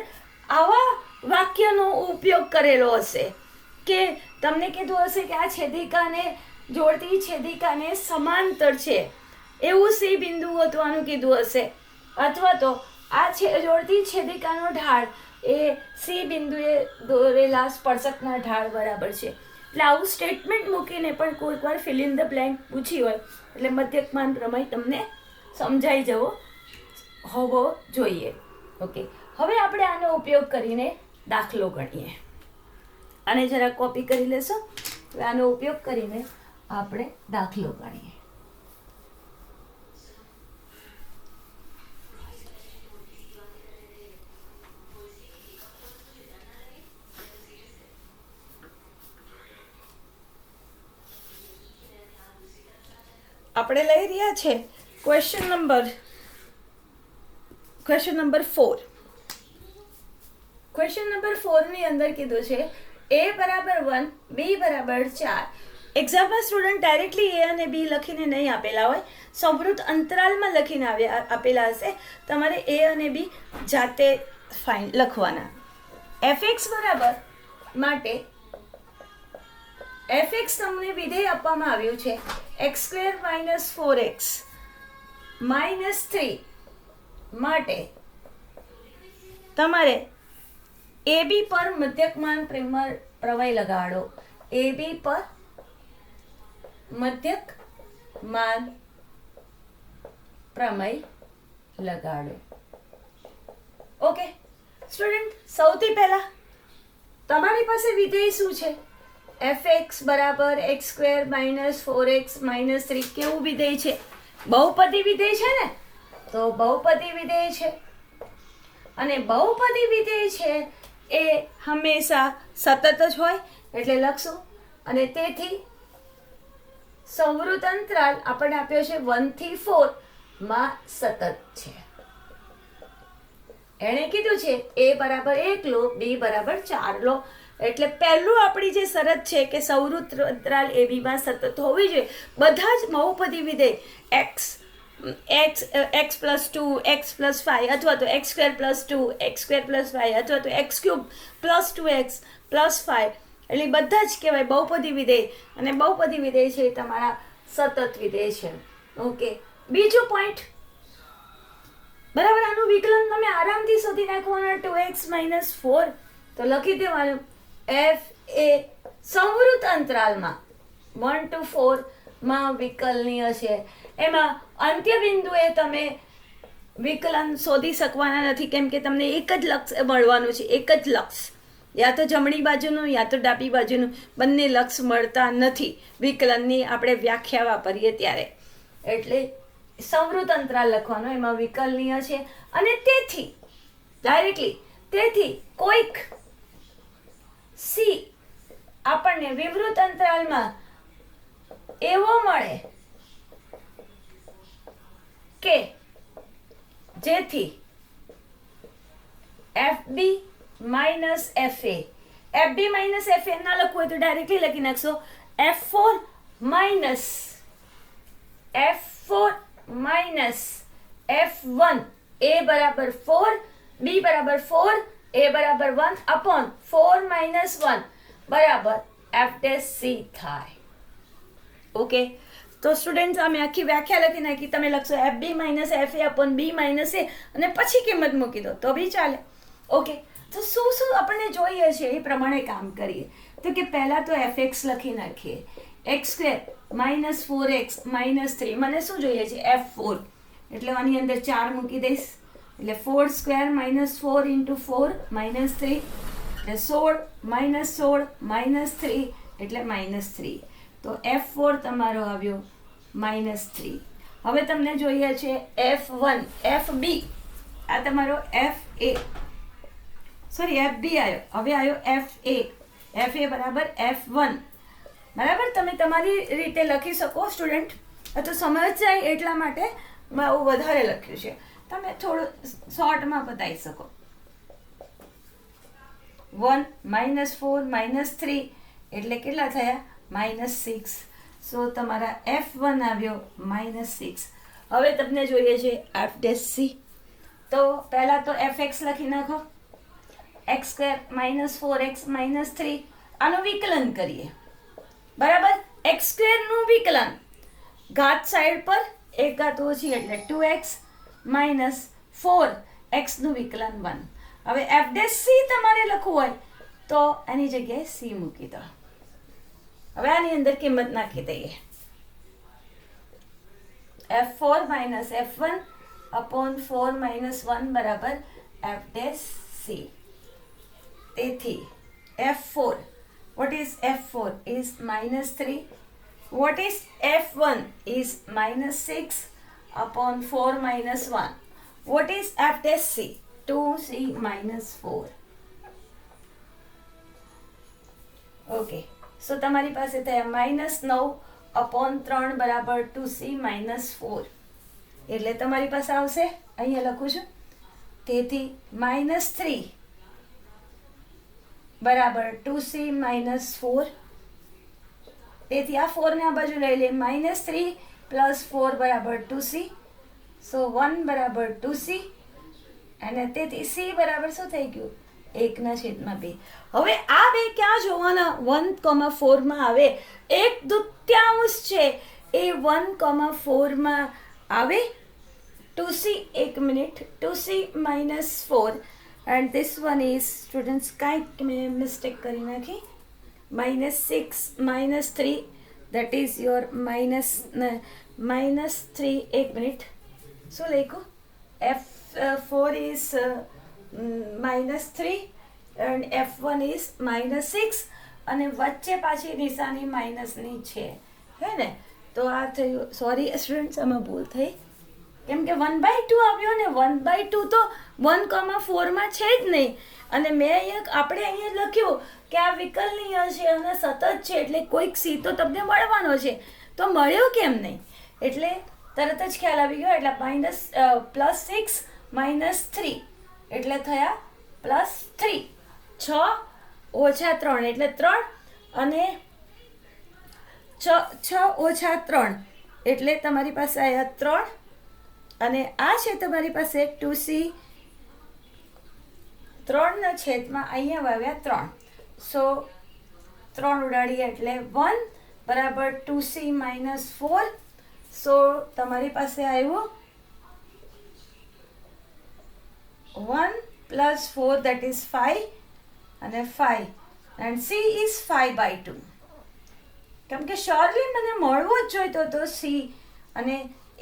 આવા વાક્યનો ઉપયોગ કરેલો હશે કે તમને કીધું હશે કે આ છેદિકાને જોડતી છેદિકાને સમાંતર છે એવું C બિંદુ ગોતવાનું કીધું હશે, અથવા તો આ જોડતી છેદિકાનો ઢાળ એ C બિંદુએ દોરેલા સ્પર્શકના ઢાળ બરાબર છે. એટલે આવું સ્ટેટમેન્ટ મૂકીને પણ કોઈક વાર ફિલ ઇન ધ બ્લેન્ક પૂછી હોય એટલે મધ્યકમાન પ્રમેય તમને સમજાઈ હોવો જોઈએ. ઓકે, હવે આપણે આનો ઉપયોગ કરીને દાખલો ગણીએ. આને જરા કોપી કરી લેશો. હવે આનો ઉપયોગ કરીને આપણે દાખલો ગણીએ. આપણે લઈ રહ્યા છે ક્વેશ્ચન નંબર 4. ક્વેશ્ચન નંબર 4 ની અંદર કીધું છે A = 1, B = 4. એક્ઝામમાં સ્ટુડન્ટ ડાયરેક્ટલી A અને B લખીને નહીં આપેલા હોય, સંવૃત અંતરાલમાં લખીને આપેલા હશે. તમારે A અને B જાતે લખવાના. Fx બરાબર માટે fx તમને વિધેય આપવામાં આવ્યું છે x² - 4x - 3 માટે તમારે AB પર મધ્યકમાન પ્રમેય લગાડો. AB પર મધ્યકમાન પ્રમેય લગાડો. ઓકે સ્ટુડન્ટ, સૌથી પહેલા તમારી પાસે વિધેય શું છે? fx બરાબર x² - 4x - 3. કેવું વિધેય છે? બહુપદી વિધેય છે ને? તો બહુપદી વિધેય છે, અને બહુપદી વિધેય છે એ હંમેશા સતત જ હોય એટલે લખશું. અને તેથી સંવૃત અંતરાલ આપણને આપ્યો છે 1 થી 4 માં સતત છે. એણે કીધું છે a બરાબર 1 લો, b બરાબર 4 લો. એટલે પહેલું આપણી જે શરત છે કે સંવૃત અંતરાલ ab માં સતત હોવી જોઈએ. બધા જ બહુપદી વિધેય x + 2 x + 5 અથવા તો x² + 2 x² + 5 અથવા તો x³ + 2x + 5 એટલે બધા જ કહેવાય બહુપદી વિધેય. અને બહુપદી વિધેય છે એ તમારા સતત વિધેય છે. ઓકે, બીજો પોઈન્ટ બરાબર. આનું વિકલન તમે આરામથી શોધી નાખવાના. 2x - 4 તો લખી દેવાનું f એ સંવૃત અંતરાલમાં 1 to 4 માં વિકલનીય છે. એમાં અંત્ય બિંદુએ તમે વિકલન શોધી શકવાના નથી, કેમ કે તમને એક જ લક્ષ મળવાનું છે. એક જ લક્ષ, યા તો જમણી બાજુનું યા તો ડાબી બાજુનું, બંને લક્ષ મળતા નથી વિકલનની આપણે વ્યાખ્યા વાપરીએ ત્યારે. એટલે સંવૃત અંતરાલ લખવાનો, એમાં વિકલનીય છે. અને તેથી ડાયરેક્ટલી કોઈક c આપણને વિવૃત અંતરાલમાં એવો મળે કે જેથી fb - fa ના લખવું હોય તો ડાયરેક્ટલી લખી નાખશો f4 f1 a બરાબર 4 b બરાબર 4 a બરાબર 1 upon 4 - 1 બરાબર f' c થાય. ઓકે, તો સ્ટુડન્ટ્સ અમે આખી વ્યાખ્યા લખી નાખી. તમે લખશો fb - fa upon b - a અને પછી કિંમત મૂકી દો તો બી ચાલે. ઓકે, તો શું આપણને જોઈએ છે એ પ્રમાણે કામ કરીએ. તો કે પહેલા તો fx લખી નાખીએ. x² - 4x - 3 મને શું જોઈએ છે? f4. એટલે આની અંદર 4 મૂકી દઈશ. એટલે 4² - 4 × 4 - 3 એટલે 16 - 16 - 3 એટલે -3. તો f4 તમારો આવ્યો -3. હવે તમને જોઈએ છે f1 fb, આ તમારો fb આવ્યો. હવે આવ્યો fa બરાબર f1 બરાબર. તમે તમારી રીતે લખી શકો સ્ટુડન્ટ, તો સમજ જાય એટલા માટે મેં આવું વધારે લખ્યું છે. તમે થોડું શોર્ટમાં બતાવી શકો. 1 - 4 - 3 એટલે કેટલા થયા? -6. સો તમારા f1 આવ્યો -6. હવે તમને જોઈએ છે f' c. તો પહેલા તો fx લખી નાખો. x² - 4x - 3 આનું વિકલન કરીએ. બરાબર, x² નું વિકલન ઘાત સાઈડ પર એક ઘાત ઓછી એટલે 2x - 4x નું વિકલન 1. હવે f' c તમારે લખવું હોય તો એની જગ્યાએ c મૂકી દો. હવે આની અંદર કિંમત નાખી દઈએ. f4 - f1 upon 4 - 1 બરાબર f'(c). તેથી f4, what is f4 is -3. What is f1 is -6 upon 4 - 1. What is f'(c)? 2c - 4. Okay. So તમારી પાસે થયા -9 upon 3 બરાબર 2c - 4. એટલે તમારી પાસે આવશે, અહીંયા લખું છું, તેથી -3 બરાબર 2c - 4. તેથી આ 4 ને આ બાજુ લઈ લે. -3 + 4 બરાબર 2c. સો 1 બરાબર 2c. અને તેથી c બરાબર શું થઈ ગયું? 1/2. હવે આ બે ક્યાં જોવાના? 1,4 આવે. 1/2 છે એ 1,4 આવે. 2c, 1 minute, 2c -4 and this one is students કાંઈક મેં મિસ્ટેક કરી નાખી. -6 -3 that is your -3. 1 મિનિટ, શું લખ્યું? F4 is -3 and F1 is -6 અને વચ્ચે પાછી નિશાની માઇનસની છે, હે ને? તો આ થયું. સોરી સ્ટુડન્ટ્સ, આમાં ભૂલ થઈ, કેમ કે 1/2 આવ્યો ને. 1/2 તો 1,4 છે જ નહીં. અને મેં આપણે અહીંયા લખ્યું કે આ વિકલનીય છે અને સતત છે, એટલે કોઈક સી તો તમને મળવાનો છે. તો મળ્યો કેમ નહીં? એટલે તરત જ ખ્યાલ આવી ગયો. એટલે +6 -3 એટલે થયા +3. 6 - 3 એટલે 3 અને 6 - 3 એટલે તમારી પાસે આવ્યા 3 અને આ છે તમારી પાસે 2c. 3 અહીંયા આવ્યા 3. સો 3 ઉડાડીએ એટલે 1 બરાબર 2c -4. સો તમારી પાસે આવ્યું 1 + 4 that is 5 અને 5 and c is 5/2. કેમ કે શ્યોરલી મને મળવો જ જોઈતો હતો સી, અને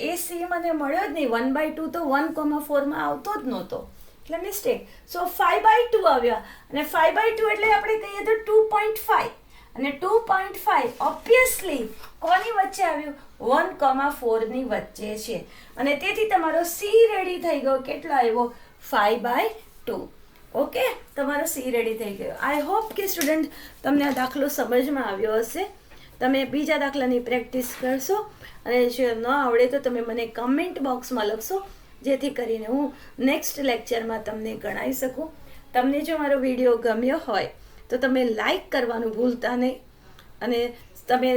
એ સી મને મળ્યો જ નહીં. 1/2 તો 1,4 આવતો જ નહોતો, એટલે મિસ્ટેક. સો 5/2 આવ્યા અને 5/2 એટલે આપણે કહીએ તો 2.5 અને 2.5 ઓબ્વિયસલી કોની વચ્ચે આવ્યું? 1,4 વચ્ચે છે. અને તેથી તમારો સી રેડી થઈ ગયો. કેટલો આવ્યો? 5/2. ઓકે, તમારો સી રેડી થઈ ગયો. આઈ હોપ કે સ્ટુડન્ટ તમને આ દાખલો સમજમાં આવ્યો હશે. તમે બીજા દાખલાની પ્રેક્ટિસ કરશો અને જો ન આવડે તો તમે મને કમેન્ટ બોક્સમાં લખશો, જેથી કરીને હું નેક્સ્ટ લેક્ચરમાં તમને ગણાવી શકું. તમને જો મારો વિડીયો ગમ્યો હોય તો તમે લાઈક કરવાનું ભૂલતા નહીં અને તમે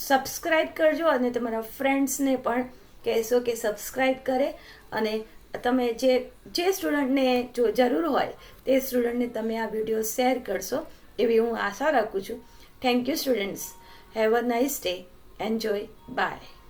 સબસ્ક્રાઈબ કરજો અને તમારા ફ્રેન્ડ્સને પણ કહેશો કે સબસ્ક્રાઈબ કરે. અને તમે જે સ્ટુડન્ટને જો જરૂર હોય તે સ્ટુડન્ટને તમે આ વિડીયો શેર કરશો એવી હું આશા રાખું છું. Thank you students. Have a nice day. Enjoy. Bye.